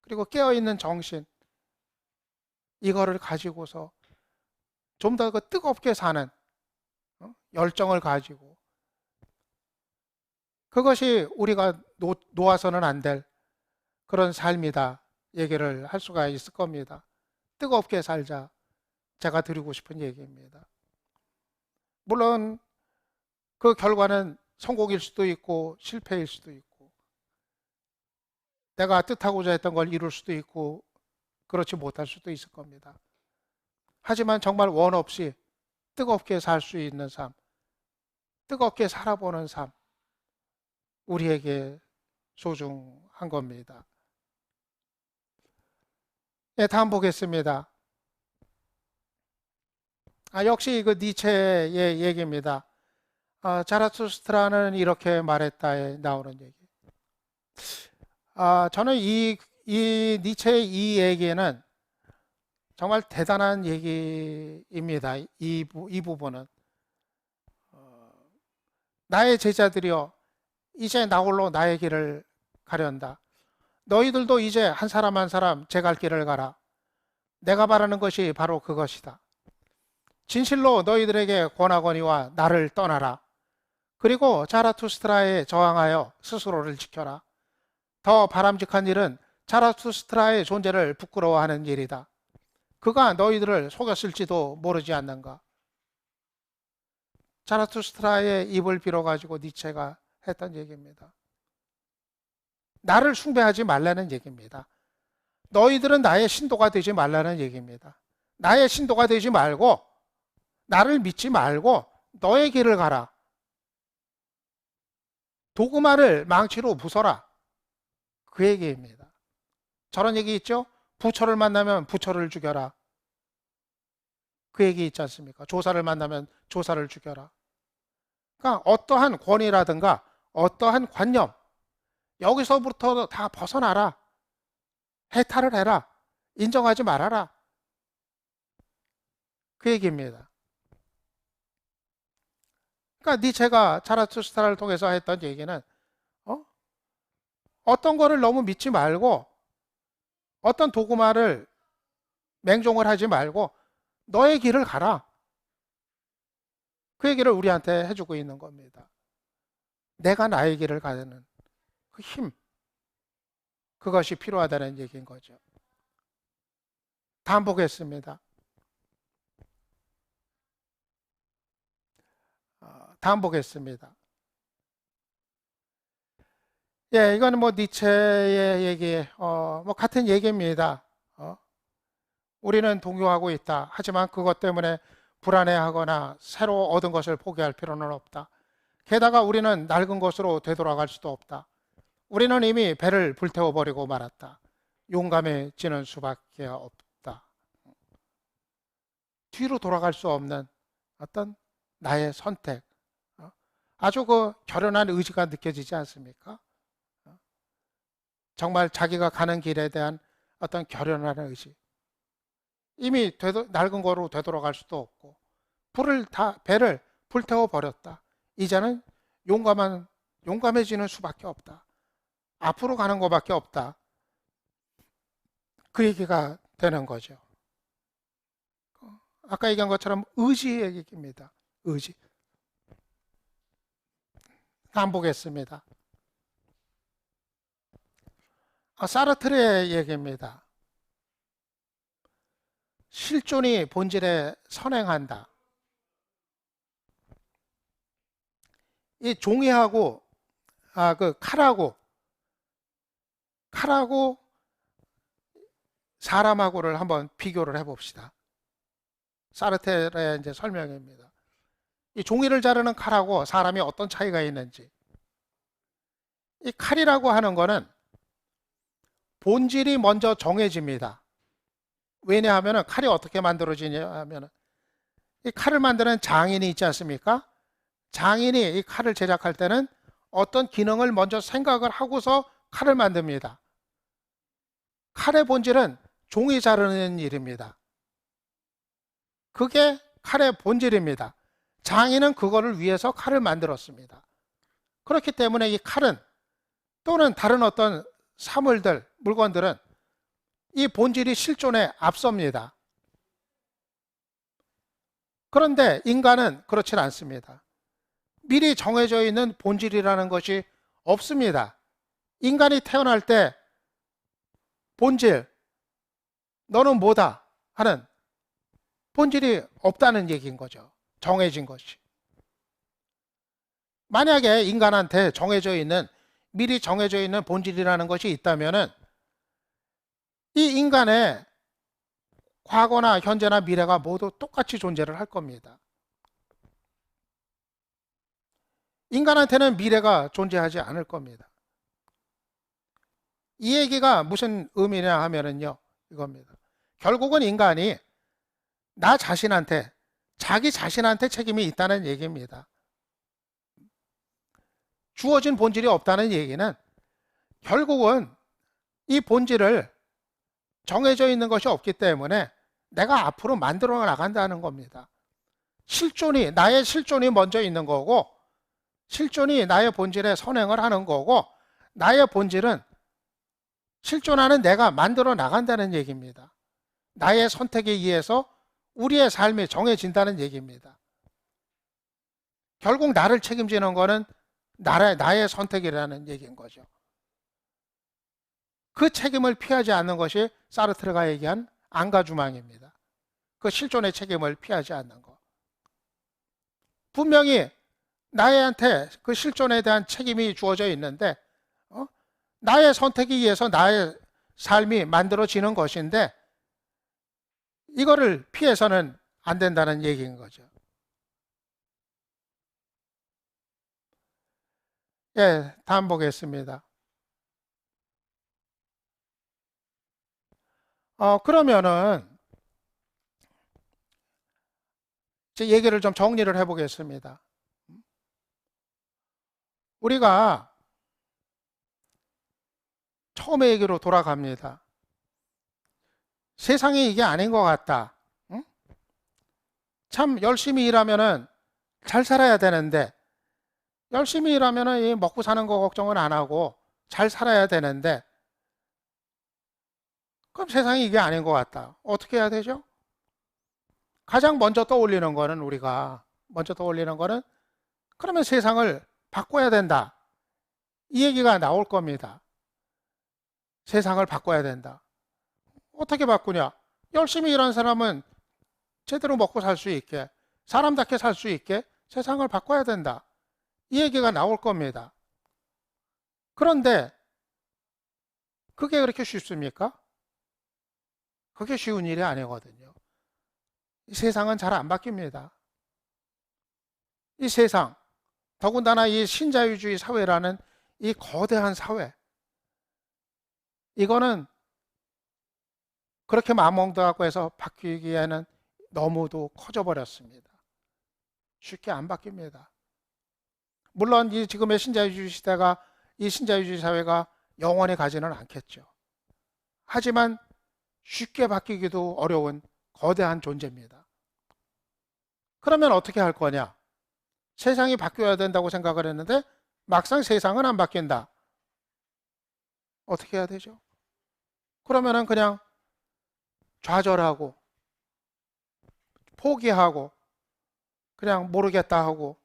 그리고 깨어있는 정신 이거를 가지고서 좀 더 그 뜨겁게 사는 열정을 가지고 그것이 우리가 놓아서는 안 될 그런 삶이다 얘기를 할 수가 있을 겁니다. 뜨겁게 살자 제가 드리고 싶은 얘기입니다. 물론 그 결과는 성공일 수도 있고 실패일 수도 있고 내가 뜻하고자 했던 걸 이룰 수도 있고 그렇지 못할 수도 있을 겁니다. 하지만 정말 원 없이 뜨겁게 살 수 있는 삶, 뜨겁게 살아보는 삶, 우리에게 소중한 겁니다. 네, 다음 보겠습니다. 역시 그 니체의 얘기입니다. 자라투스트라는 이렇게 말했다에 나오는 얘기. 저는 이 니체의 이 얘기는 정말 대단한 얘기입니다. 이 부분은. 나의 제자들이여, 이제 나 홀로 나의 길을 가련다. 너희들도 이제 한 사람 한 사람 제 갈 길을 가라. 내가 바라는 것이 바로 그것이다. 진실로 너희들에게 권하거니와 나를 떠나라. 그리고 자라투스트라에 저항하여 스스로를 지켜라. 더 바람직한 일은 자라투스트라의 존재를 부끄러워하는 일이다. 그가 너희들을 속였을지도 모르지 않는가. 자라투스트라의 입을 빌어가지고 니체가 했던 얘기입니다. 나를 숭배하지 말라는 얘기입니다. 너희들은 나의 신도가 되지 말라는 얘기입니다. 나의 신도가 되지 말고 나를 믿지 말고 너의 길을 가라. 도구마를 망치로 부숴라. 그 얘기입니다. 저런 얘기 있죠? 부처를 만나면 부처를 죽여라. 그 얘기 있지 않습니까? 조사를 만나면 조사를 죽여라. 그러니까 어떠한 권위라든가 어떠한 관념, 여기서부터 다 벗어나라. 해탈을 해라. 인정하지 말아라. 그 얘기입니다. 그러니까 니체가 자라투스트라를 통해서 했던 얘기는 어떤 거를 너무 믿지 말고 어떤 도구마를 맹종을 하지 말고 너의 길을 가라. 그 얘기를 우리한테 해주고 있는 겁니다. 내가 나의 길을 가는 그 힘, 그것이 필요하다는 얘기인 거죠. 다음 보겠습니다. 다음 보겠습니다. 예, 이거는 뭐 니체의 얘기, 뭐 같은 얘기입니다. 우리는 동요하고 있다. 하지만 그것 때문에 불안해하거나 새로 얻은 것을 포기할 필요는 없다. 게다가 우리는 낡은 것으로 되돌아갈 수도 없다. 우리는 이미 배를 불태워버리고 말았다. 용감해지는 수밖에 없다. 뒤로 돌아갈 수 없는 어떤 나의 선택, 아주 그 결연한 의지가 느껴지지 않습니까? 정말 자기가 가는 길에 대한 어떤 결연한 의지. 이미 낡은 거로 되돌아갈 수도 없고 배를 불태워 버렸다. 이제는 용감해지는 수밖에 없다. 앞으로 가는 것밖에 없다. 그 얘기가 되는 거죠. 아까 얘기한 것처럼 의지의 얘기입니다. 의지. 다음 보겠습니다. 사르트르의 얘기입니다. 실존이 본질에 선행한다. 이 종이하고 그 칼하고 사람하고를 한번 비교를 해봅시다. 사르트르의 이제 설명입니다. 이 종이를 자르는 칼하고 사람이 어떤 차이가 있는지. 이 칼이라고 하는 거는 본질이 먼저 정해집니다. 왜냐하면 칼이 어떻게 만들어지냐 하면 이 칼을 만드는 장인이 있지 않습니까? 장인이 이 칼을 제작할 때는 어떤 기능을 먼저 생각을 하고서 칼을 만듭니다. 칼의 본질은 종이 자르는 일입니다. 그게 칼의 본질입니다. 장인은 그거를 위해서 칼을 만들었습니다. 그렇기 때문에 이 칼은 또는 다른 어떤 사물들, 물건들은 이 본질이 실존에 앞섭니다. 그런데 인간은 그렇진 않습니다. 미리 정해져 있는 본질이라는 것이 없습니다. 인간이 태어날 때 본질, 너는 뭐다 하는 본질이 없다는 얘기인 거죠. 정해진 것이. 만약에 인간한테 미리 정해져 있는 본질이라는 것이 있다면 이 인간의 과거나 현재나 미래가 모두 똑같이 존재를 할 겁니다. 인간한테는 미래가 존재하지 않을 겁니다. 이 얘기가 무슨 의미냐 하면은요, 이겁니다. 결국은 인간이 자기 자신한테 책임이 있다는 얘기입니다. 주어진 본질이 없다는 얘기는 결국은 이 본질을 정해져 있는 것이 없기 때문에 내가 앞으로 만들어 나간다는 겁니다. 나의 실존이 먼저 있는 거고, 실존이 나의 본질에 선행을 하는 거고, 나의 본질은 실존하는 내가 만들어 나간다는 얘기입니다. 나의 선택에 의해서 우리의 삶이 정해진다는 얘기입니다. 결국 나를 책임지는 거는 나의 선택이라는 얘기인 거죠. 그 책임을 피하지 않는 것이 사르트르가 얘기한 안가주망입니다. 그 실존의 책임을 피하지 않는 것. 분명히 나한테 그 실존에 대한 책임이 주어져 있는데 나의 선택에 의해서 나의 삶이 만들어지는 것인데 이거를 피해서는 안 된다는 얘기인 거죠. 예, 다음 보겠습니다. 그러면은 제 얘기를 좀 정리를 해보겠습니다. 우리가 처음의 얘기로 돌아갑니다. 세상에 이게 아닌 것 같다. 응? 참 열심히 일하면은 잘 살아야 되는데 열심히 일하면은 이 먹고 사는 거 걱정은 안 하고 잘 살아야 되는데 그럼 세상에 이게 아닌 것 같다. 어떻게 해야 되죠? 가장 먼저 떠올리는 거는 우리가 먼저 떠올리는 거는 그러면 세상을 바꿔야 된다. 이 얘기가 나올 겁니다. 세상을 바꿔야 된다. 어떻게 바꾸냐? 열심히 일한 사람은 제대로 먹고 살 수 있게, 사람답게 살 수 있게 세상을 바꿔야 된다. 이 얘기가 나올 겁니다. 그런데 그게 그렇게 쉽습니까? 그게 쉬운 일이 아니거든요. 이 세상은 잘 안 바뀝니다. 이 세상, 더군다나 이 신자유주의 사회라는 이 거대한 사회, 이거는 그렇게 마음먹다고 해서 바뀌기에는 너무도 커져버렸습니다. 쉽게 안 바뀝니다. 물론 이 지금의 신자유주의 시대가 이 신자유주의 사회가 영원히 가지는 않겠죠. 하지만 쉽게 바뀌기도 어려운 거대한 존재입니다. 그러면 어떻게 할 거냐? 세상이 바뀌어야 된다고 생각을 했는데 막상 세상은 안 바뀐다. 어떻게 해야 되죠? 그러면은 그냥 좌절하고 포기하고 그냥 모르겠다 하고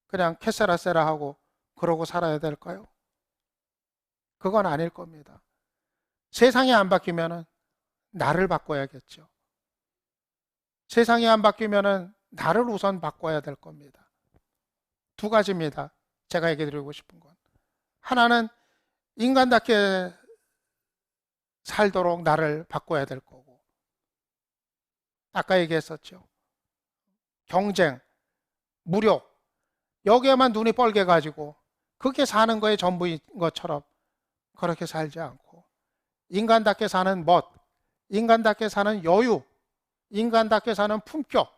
그냥 캐세라세라 하고 그러고 살아야 될까요? 그건 아닐 겁니다. 세상이 안 바뀌면은 나를 바꿔야겠죠. 세상이 안 바뀌면은 나를 우선 바꿔야 될 겁니다. 두 가지입니다. 제가 얘기 드리고 싶은 건. 하나는 인간답게 살도록 나를 바꿔야 될 거고. 아까 얘기했었죠. 경쟁, 무력, 여기에만 눈이 뻘게 가지고 그게 사는 거에 전부인 것처럼 그렇게 살지 않고 인간답게 사는 멋, 인간답게 사는 여유, 인간답게 사는 품격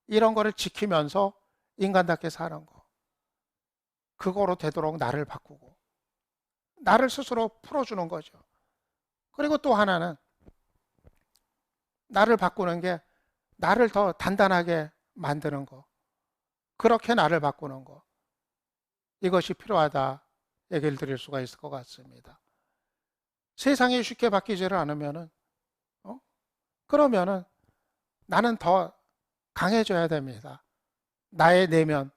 이런 거를 지키면서 인간답게 사는 거. 그거로 되도록 나를 바꾸고 나를 스스로 풀어주는 거죠. 그리고 또 하나는 나를 바꾸는 게 나를 더 단단하게 만드는 거. 그렇게 나를 바꾸는 거. 이것이 필요하다 얘기를 드릴 수가 있을 것 같습니다. 세상이 쉽게 바뀌지를 않으면은 그러면은 나는 더 강해져야 됩니다. 나의 내면,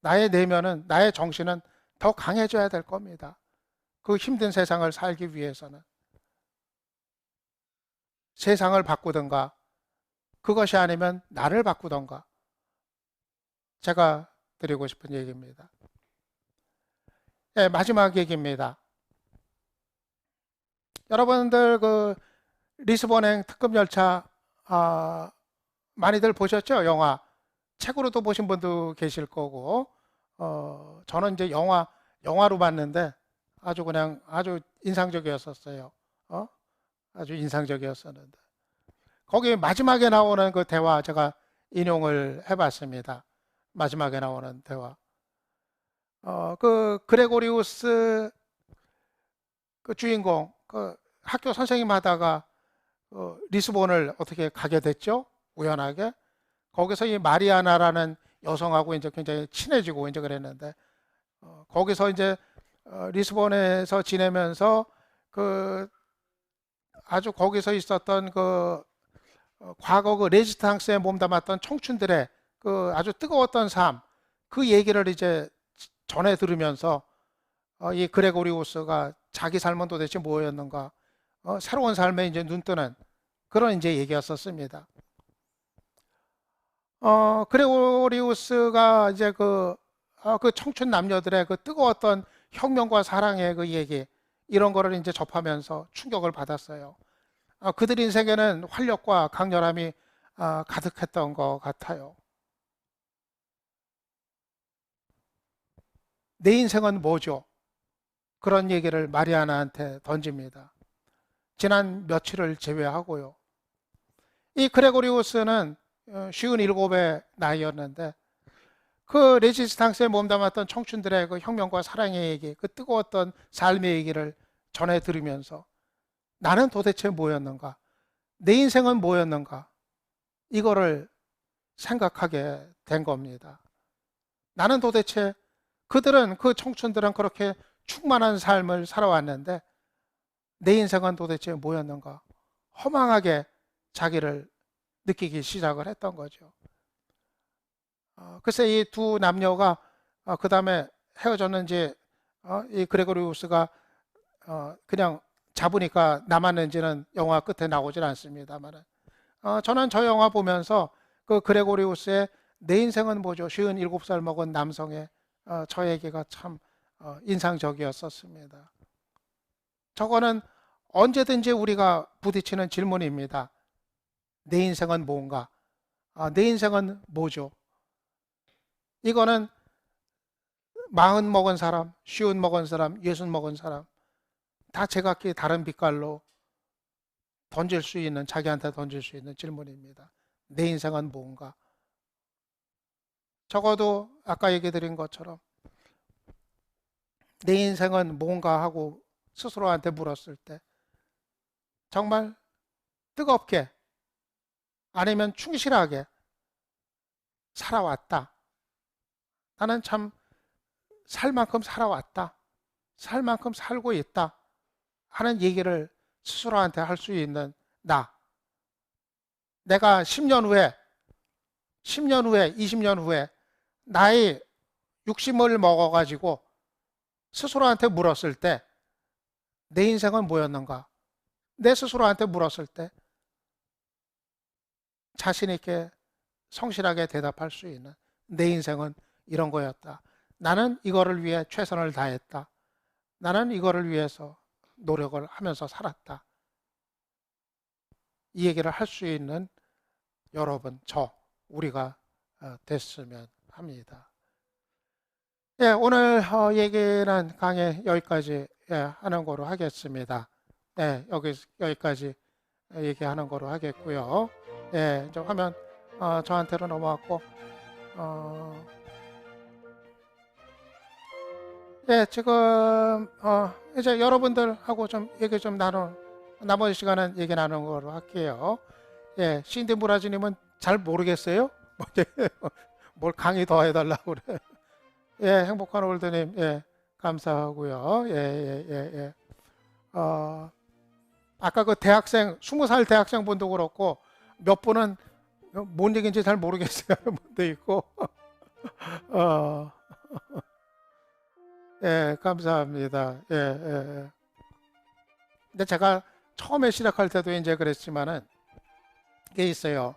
나의 내면은 나의 정신은 더 강해져야 될 겁니다. 그 힘든 세상을 살기 위해서는 세상을 바꾸든가 그것이 아니면 나를 바꾸든가 제가 드리고 싶은 얘기입니다. 네, 마지막 얘기입니다. 여러분들 그 리스본행 특급 열차 많이들 보셨죠? 영화 책으로도 보신 분도 계실 거고 저는 이제 영화로 봤는데 아주 그냥 아주 인상적이었었어요. 아주 인상적이었었는데 거기 마지막에 나오는 그 대화 제가 인용을 해봤습니다. 마지막에 나오는 대화. 그 그레고리우스 그 주인공 그 학교 선생님 하다가 리스본을 어떻게 가게 됐죠? 우연하게. 거기서 이 마리아나라는 여성하고 이제 굉장히 친해지고 이제 그랬는데 거기서 이제 리스본에서 지내면서 그 아주 거기서 있었던 그 과거 그 레지스탕스에 몸담았던 청춘들의 그 아주 뜨거웠던 삶, 그 얘기를 이제 전해 들으면서 이 그레고리우스가 자기 삶은 도대체 뭐였는가, 새로운 삶에 이제 눈뜨는 그런 이제 얘기였었습니다. 그레고리우스가 이제 그 청춘 남녀들의 그 뜨거웠던 혁명과 사랑의 그 얘기, 이런 거를 이제 접하면서 충격을 받았어요. 그들 인생에는 활력과 강렬함이 가득했던 것 같아요. 내 인생은 뭐죠? 그런 얘기를 마리아나한테 던집니다. 지난 며칠을 제외하고요. 이 그레고리우스는 57의 나이였는데 그 레지스탕스에 몸담았던 청춘들의 그 혁명과 사랑의 얘기, 그 뜨거웠던 삶의 얘기를 전해 들으면서 나는 도대체 뭐였는가? 내 인생은 뭐였는가? 이거를 생각하게 된 겁니다. 나는 도대체 그 청춘들은 그렇게 충만한 삶을 살아왔는데 내 인생은 도대체 뭐였는가? 허망하게 자기를 느끼기 시작을 했던 거죠. 글쎄 이 두 남녀가 그 다음에 헤어졌는지 이 그레고리우스가 그냥 잡으니까 남았는지는 영화 끝에 나오질 않습니다만 저는 저 영화 보면서 그 그레고리우스의 내 인생은 뭐죠? 57살 먹은 남성의 저 얘기가 참 인상적이었었습니다. 저거는 언제든지 우리가 부딪히는 질문입니다. 내 인생은 뭔가? 내 인생은 뭐죠? 이거는 40 먹은 사람, 50 먹은 사람, 60 먹은 사람 다 제각기 다른 빛깔로 자기한테 던질 수 있는 질문입니다. 내 인생은 뭔가? 적어도 아까 얘기 드린 것처럼 내 인생은 뭔가 하고 스스로한테 물었을 때 정말 뜨겁게 아니면 충실하게 살아왔다. 나는 참 살 만큼 살아왔다. 살 만큼 살고 있다. 하는 얘기를 스스로한테 할 수 있는 나. 내가 10년 후에, 20년 후에 나이 60을 먹어가지고 스스로한테 물었을 때 내 인생은 뭐였는가? 내 스스로한테 물었을 때 자신 있게 성실하게 대답할 수 있는 내 인생은 이런 거였다. 나는 이거를 위해 최선을 다했다. 나는 이거를 위해서 노력을 하면서 살았다. 이 얘기를 할 수 있는 여러분, 우리가 됐으면 합니다. 예, 오늘 얘기는 강의 여기까지 하는 거로 하겠습니다. 네, 여기까지 얘기하는 거로 하겠고요. 예, 이제 화면 저한테로 넘어왔고, 예, 지금 이제 여러분들하고 좀 얘기 좀 나머지 시간은 얘기 나누는 거로 할게요. 예, 신디 무라지님은 잘 모르겠어요? 뭘 강의 더 해달라고 그래. 예, 행복한 올드님, 예, 감사하고요. 예. 아까 그 대학생, 20살 대학생 분도 그렇고, 몇 분은 뭔 얘기인지 잘 모르겠어요. 하는 분도 있고, 예, 감사합니다. 예. 근데 제가 처음에 시작할 때도 이제 그랬지만은, 이게 있어요.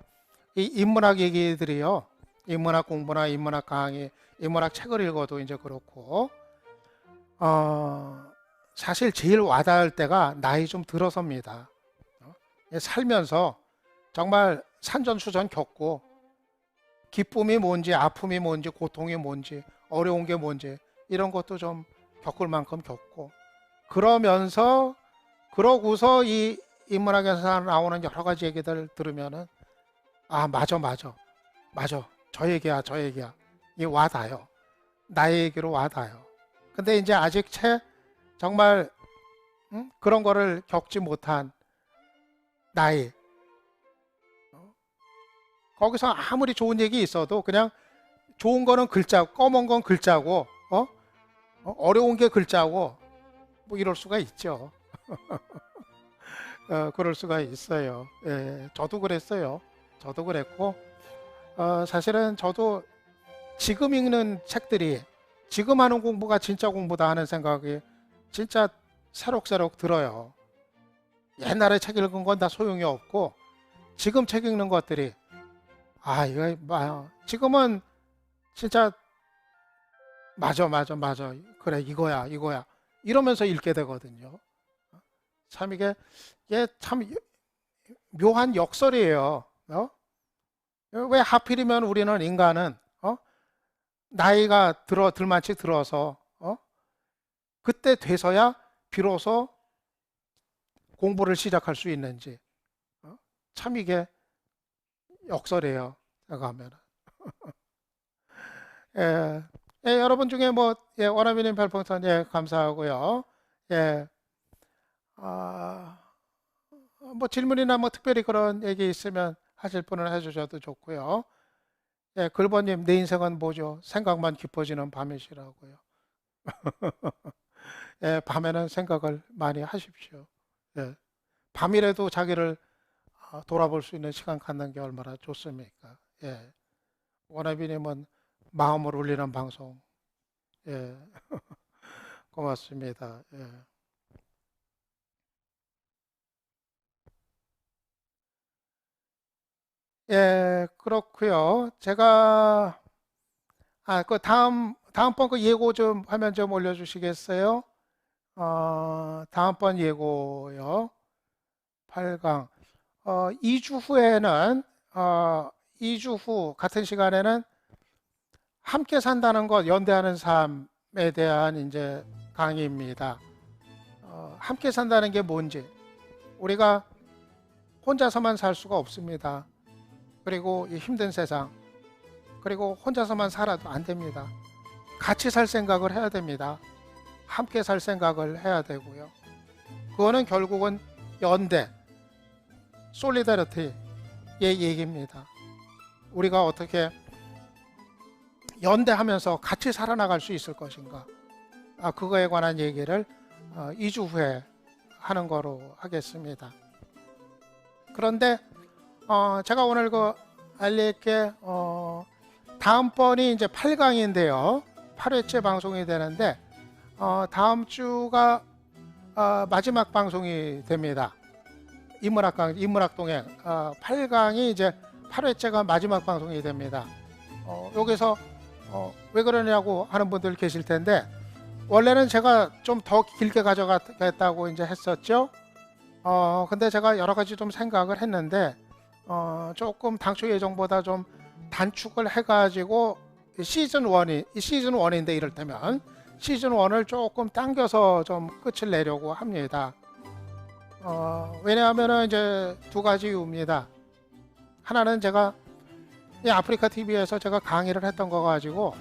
이 인문학 얘기들이요. 인문학 공부나 인문학 강의, 인문학 책을 읽어도 이제 그렇고, 사실 제일 와닿을 때가 나이 좀 들어서입니다. 살면서 정말 산전수전 겪고, 기쁨이 뭔지, 아픔이 뭔지, 고통이 뭔지, 어려운 게 뭔지, 이런 것도 좀 겪을 만큼 겪고, 그러고서 이 인문학에서 나오는 여러 가지 얘기들 들으면은, 맞아. 저 얘기야. 이게 와닿아요. 나의 얘기로 와닿아요. 근데 이제 아직 정말 그런 거를 겪지 못한 나이, 거기서 아무리 좋은 얘기 있어도 그냥 좋은 거는 글자, 검은 건 글자고, 어려운 게 글자고, 뭐 이럴 수가 있죠. 그럴 수가 있어요. 예, 저도 그랬어요. 저도 그랬고, 사실은 저도 지금 읽는 책들이 지금 하는 공부가 진짜 공부다 하는 생각이 진짜 새록새록 들어요. 옛날에 책 읽은 건 다 소용이 없고 지금 책 읽는 것들이 이거 지금은 진짜 맞아. 그래, 이거야, 이거야. 이러면서 읽게 되거든요. 참 이게 참 묘한 역설이에요. 왜 하필이면 우리는 인간은 나이가 들만치 들어서 그때 돼서야 비로소 공부를 시작할 수 있는지. 참 이게 역설이에요. 제가 하면. 예, 여러분 중에 뭐 원어민님 별풍선 감사하고요. 예, 아, 뭐 질문이나 뭐 특별히 그런 얘기 있으면 하실 분은 해주셔도 좋고요. 예, 글버님 내 인생은 뭐죠? 생각만 깊어지는 밤이시라고요. 예, 밤에는 생각을 많이 하십시오. 예, 밤이라도 자기를 돌아볼 수 있는 시간 갖는 게 얼마나 좋습니까? 예, 원어민님은 마음을 울리는 방송. 예, 고맙습니다. 예. 예, 그렇고요. 제가 그 다음번 그 예고 좀 화면 좀 올려주시겠어요? 다음번 예고요. 8강. 2주 후에는 2주 후 같은 시간에는 함께 산다는 것, 연대하는 삶에 대한 이제 강의입니다. 함께 산다는 게 뭔지 우리가 혼자서만 살 수가 없습니다. 그리고 이 힘든 세상, 그리고 혼자서만 살아도 안 됩니다. 같이 살 생각을 해야 됩니다. 함께 살 생각을 해야 되고요. 그거는 결국은 연대, 솔리다리티의 얘기입니다. 우리가 어떻게 연대하면서 같이 살아나갈 수 있을 것인가. 그거에 관한 얘기를 2주 후에 하는 거로 하겠습니다. 그런데 제가 오늘 알릴게 다음번이 이제 8강인데요. 8회째 방송이 되는데 다음 주가 마지막 방송이 됩니다. 인문학 동행 8강이 이제 8회째가 마지막 방송이 됩니다. 여기서 왜 그러냐고 하는 분들 계실 텐데 원래는 제가 좀 더 길게 가져가겠다고 이제 했었죠. 근데 제가 여러 가지 좀 생각을 했는데 조금 당초 예정보다 좀 단축을 해가지고 시즌 1인데 이를테면 시즌 1을 조금 당겨서 좀 끝을 내려고 합니다. 왜냐하면 이제 두 가지 이유입니다. 하나는 제가 이 아프리카 TV에서 제가 강의를 했던 거 가지고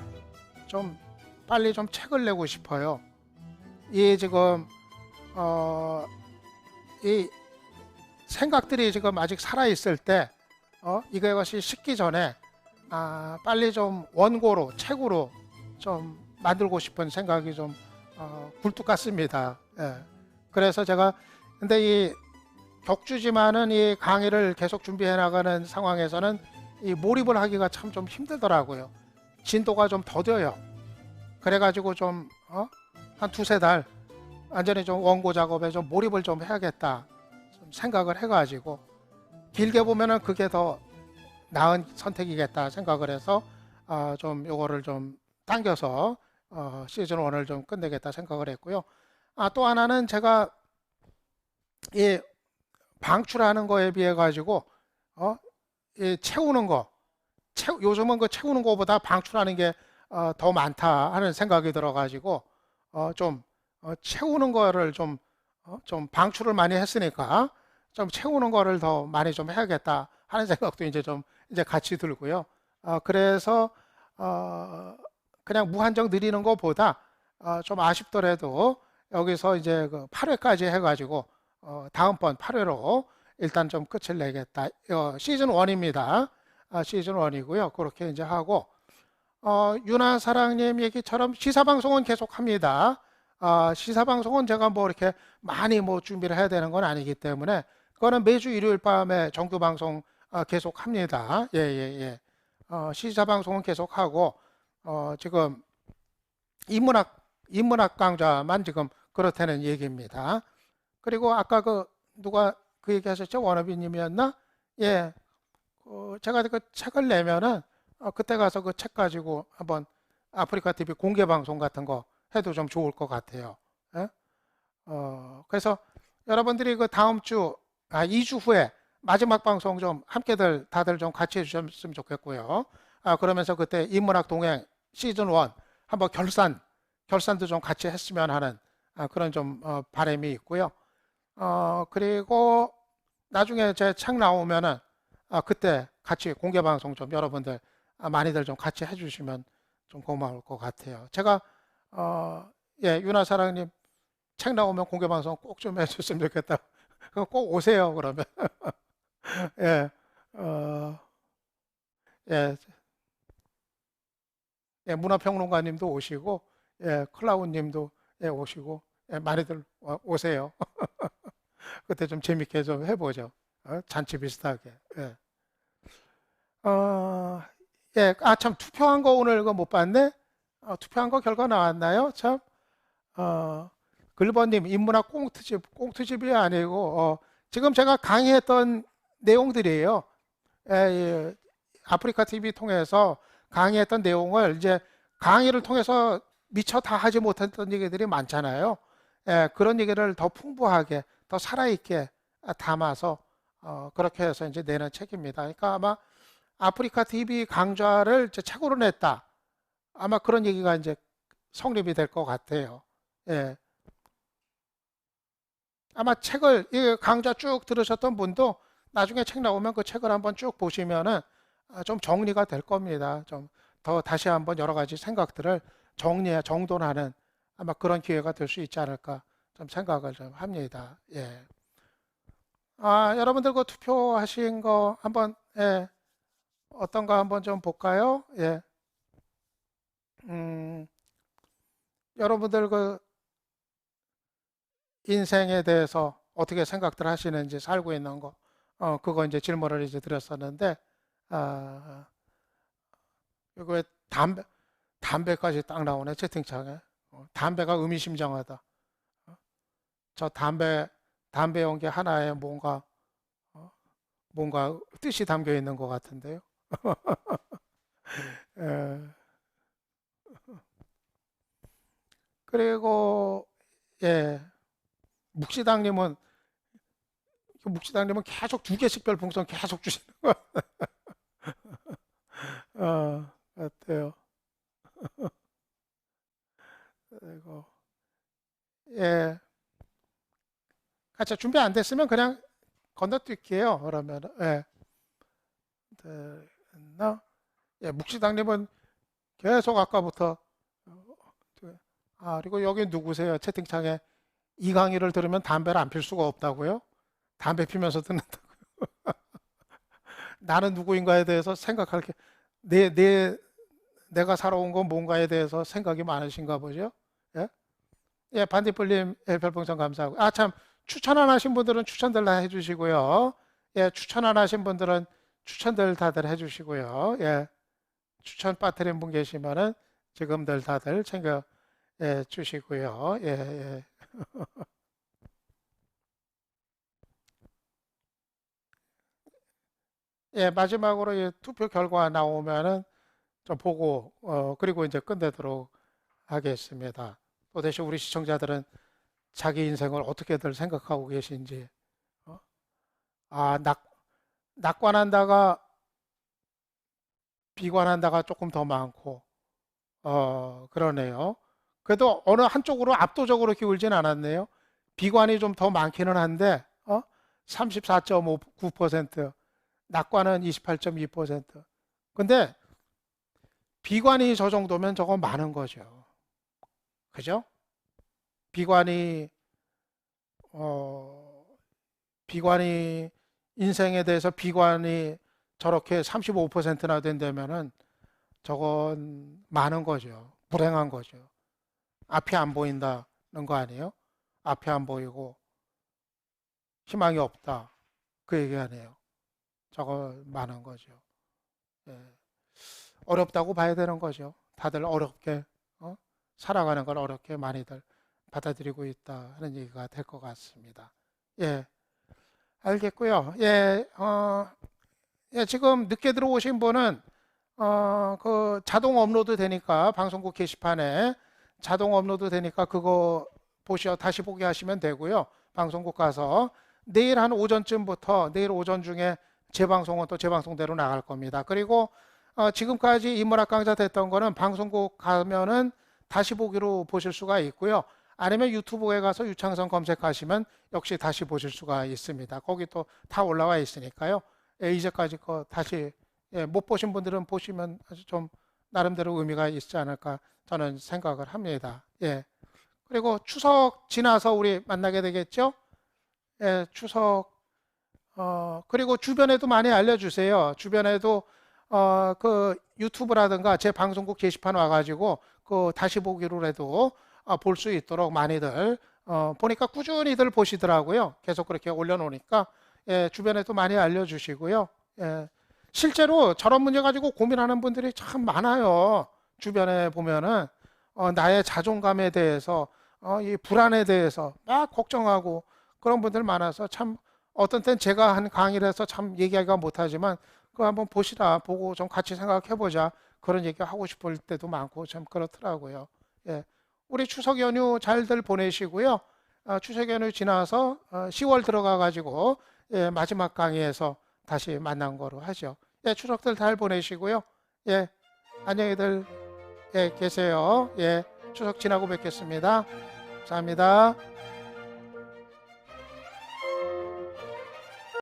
좀 빨리 좀 책을 내고 싶어요. 이 지금 이 생각들이 지금 아직 살아 있을 때 이것이 식기 전에 빨리 좀 원고로 책으로 좀 만들고 싶은 생각이 좀 굴뚝 같습니다. 예. 그래서 제가 근데 이 격주지만은 이 강의를 계속 준비해 나가는 상황에서는 이 몰입을 하기가 참 좀 힘들더라고요. 진도가 좀 더뎌요. 그래가지고 좀 한 두세 달 완전히 좀 원고 작업에 좀 몰입을 좀 해야겠다 좀 생각을 해가지고 길게 보면은 그게 더 나은 선택이겠다 생각을 해서 좀 요거를 좀 당겨서 시즌 1을 좀 끝내겠다 생각을 했고요. 또 하나는 제가 이 방출하는 거에 비해 가지고 이 채우는 거 요즘은 그 채우는 거보다 방출하는 게 더 많다 하는 생각이 들어 가지고 좀 채우는 거를 좀 방출을 많이 했으니까 좀 채우는 거를 더 많이 좀 해야겠다 하는 생각도 이제 좀 이제 같이 들고요. 그래서 그냥 무한정 늘리는 것보다 좀 아쉽더라도 여기서 이제 그 8회까지 해가지고 다음번 8회로 일단 좀 끝을 내겠다. 시즌 1입니다. 시즌 1이고요. 그렇게 이제 하고 유나사랑님 얘기처럼 시사방송은 계속합니다. 시사방송은 제가 뭐 이렇게 많이 뭐 준비를 해야 되는 건 아니기 때문에 그거는 매주 일요일 밤에 정규방송 계속합니다. 예. 시사방송은 계속하고 지금 인문학 강좌만 지금 그렇다는 얘기입니다. 그리고 아까 누가 그 얘기하셨죠? 원어비님이었나? 예. 제가 그 책을 내면은 그때 가서 그 책 가지고 한번 아프리카 TV 공개 방송 같은 거 해도 좀 좋을 것 같아요. 예? 그래서 여러분들이 그 다음 주, 2주 후에 마지막 방송 좀 함께들 다들 좀 같이 해주셨으면 좋겠고요. 그러면서 그때 인문학 동행 시즌 1 한번 결산도 좀 같이 했으면 하는 그런 좀 바람이 있고요. 그리고 나중에 제 책 나오면은 그때 같이 공개 방송 좀 여러분들 많이들 좀 같이 해주시면 좀 고마울 것 같아요. 제가 윤하사랑님 책 나오면 공개 방송 꼭 좀 해줬으면 좋겠다. 그럼 꼭 오세요. 그러면 예, 어, 예, 예, 문화평론가님도 오시고 클라우님도 오시고 많이들 오세요. 그때 좀 재밌게 좀 해보죠. 잔치 비슷하게. 예. 어, 참 투표한 거 오늘 그거 못 봤네. 투표한 거 결과 나왔나요? 참. 어, 글버님 인문학 꽁트집이 아니고 지금 제가 강의했던 내용들이에요. 예, 아프리카 TV 통해서 강의했던 내용을 이제 강의를 통해서 미처 다 하지 못했던 얘기들이 많잖아요. 그런 얘기를 더 풍부하게, 더 살아있게 담아서 그렇게 해서 이제 내는 책입니다. 그러니까 아마 아프리카 TV 강좌를 이제 책으로 냈다. 아마 그런 얘기가 이제 성립이 될 것 같아요. 예. 아마 책을 이 강좌 쭉 들으셨던 분도 나중에 책 나오면 그 책을 한번 쭉 보시면은 좀 정리가 될 겁니다. 좀 더 다시 한번 여러 가지 생각들을 정돈하는 아마 그런 기회가 될 수 있지 않을까 좀 생각을 좀 합니다. 예. 여러분들 그 투표하신 거 한번 어떤가 한번 좀 볼까요? 예. 음, 여러분들 그 인생에 대해서 어떻게 생각들 하시는지 살고 있는 거, 그거 이제 질문을 이제 드렸었는데, 이거 담배까지 딱 나오네, 채팅창에. 담배가 의미심장하다. 저 담배 연기 하나에 어, 뭔가 뜻이 담겨 있는 것 같은데요. 에, 그리고, 예, 묵시당님은, 계속 2개씩 별풍선 계속 주시는 거, 같아요. 그리고, 예, 준비 안 됐으면 그냥 건너뛸게요. 그러면, 됐나? 묵시당님은 계속 아까부터, 그리고 여기 누구세요? 채팅창에 이 강의를 들으면 담배를 안 필 수가 없다고요? 담배 피면서 듣는다. 나는 누구인가에 대해서 생각할 게, 내, 내, 내가 살아온 건 뭔가에 대해서 생각이 많으신가 보죠? 예? 반딧불님, 별풍선 감사하고. 참, 추천 안 하신 분들은 추천들 다 해주시고요. 추천 안 하신 분들은 추천들 다들 해주시고요. 추천 빠뜨린 분 계시면은 지금들 다들 챙겨 주시고요. 마지막으로 투표 결과 나오면은 좀 보고, 그리고 이제 끝내도록 하겠습니다. 또 대신 우리 시청자들은 자기 인생을 어떻게들 생각하고 계신지, 어? 낙관한다가 비관한다가 조금 더 많고, 그러네요. 그래도 어느 한쪽으로 압도적으로 기울진 않았네요. 비관이 좀 더 많기는 한데, 34.9%, 낙관은 28.2%. 근데 비관이 저 정도면 저거 많은 거죠. 그죠? 비관이, 어, 비관이, 인생에 대해서 비관이 저렇게 35%나 된다면은 저건 많은 거죠. 불행한 거죠. 앞이 안 보인다는 거 아니에요? 앞이 안 보이고 희망이 없다. 그 얘기 아니에요. 저거 많은 거죠. 예. 어렵다고 봐야 되는 거죠. 다들 어렵게 살아가는 걸 어렵게 많이들 받아들이고 있다 하는 얘기가 될 것 같습니다. 예, 알겠고요. 지금 늦게 들어오신 분은 그 자동 업로드 되니까 방송국 게시판에 자동 업로드 되니까 그거 다시 보기 하시면 되고요. 방송국 가서 내일 한 오전쯤부터 내일 오전 중에 재방송은 또 재방송대로 나갈 겁니다. 그리고 지금까지 인문학 강좌 됐던 거는 방송국 가면은 다시 보기로 보실 수가 있고요. 아니면 유튜브에 가서 유창성 검색하시면 역시 다시 보실 수가 있습니다. 거기 또 다 올라와 있으니까요. 예, 이제까지 거 다시 못 보신 분들은 보시면 아주 좀 나름대로 의미가 있지 않을까 저는 생각을 합니다. 예. 그리고 추석 지나서 우리 만나게 되겠죠? 예, 추석 그리고 주변에도 많이 알려주세요. 주변에도 그 유튜브라든가 제 방송국 게시판 와가지고 그 다시 보기로라도 볼 수 있도록 많이들 보니까 꾸준히들 보시더라고요. 계속 그렇게 올려놓으니까 예, 주변에도 많이 알려주시고요. 예, 실제로 저런 문제 가지고 고민하는 분들이 참 많아요. 주변에 보면은 나의 자존감에 대해서 이 불안에 대해서 막 걱정하고 그런 분들 많아서 참 어떤 땐 제가 한 강의를 해서 참 얘기하기가 못하지만 그거 한번 보시라 보고 좀 같이 생각해보자 그런 얘기 하고 싶을 때도 많고 참 그렇더라고요. 예, 우리 추석 연휴 잘들 보내시고요. 추석 연휴 지나서 10월 들어가 가지고 예, 마지막 강의에서 다시 만난 거로 하죠. 예, 추석들 잘 보내시고요. 예, 안녕히들 예, 계세요. 예, 추석 지나고 뵙겠습니다. 감사합니다.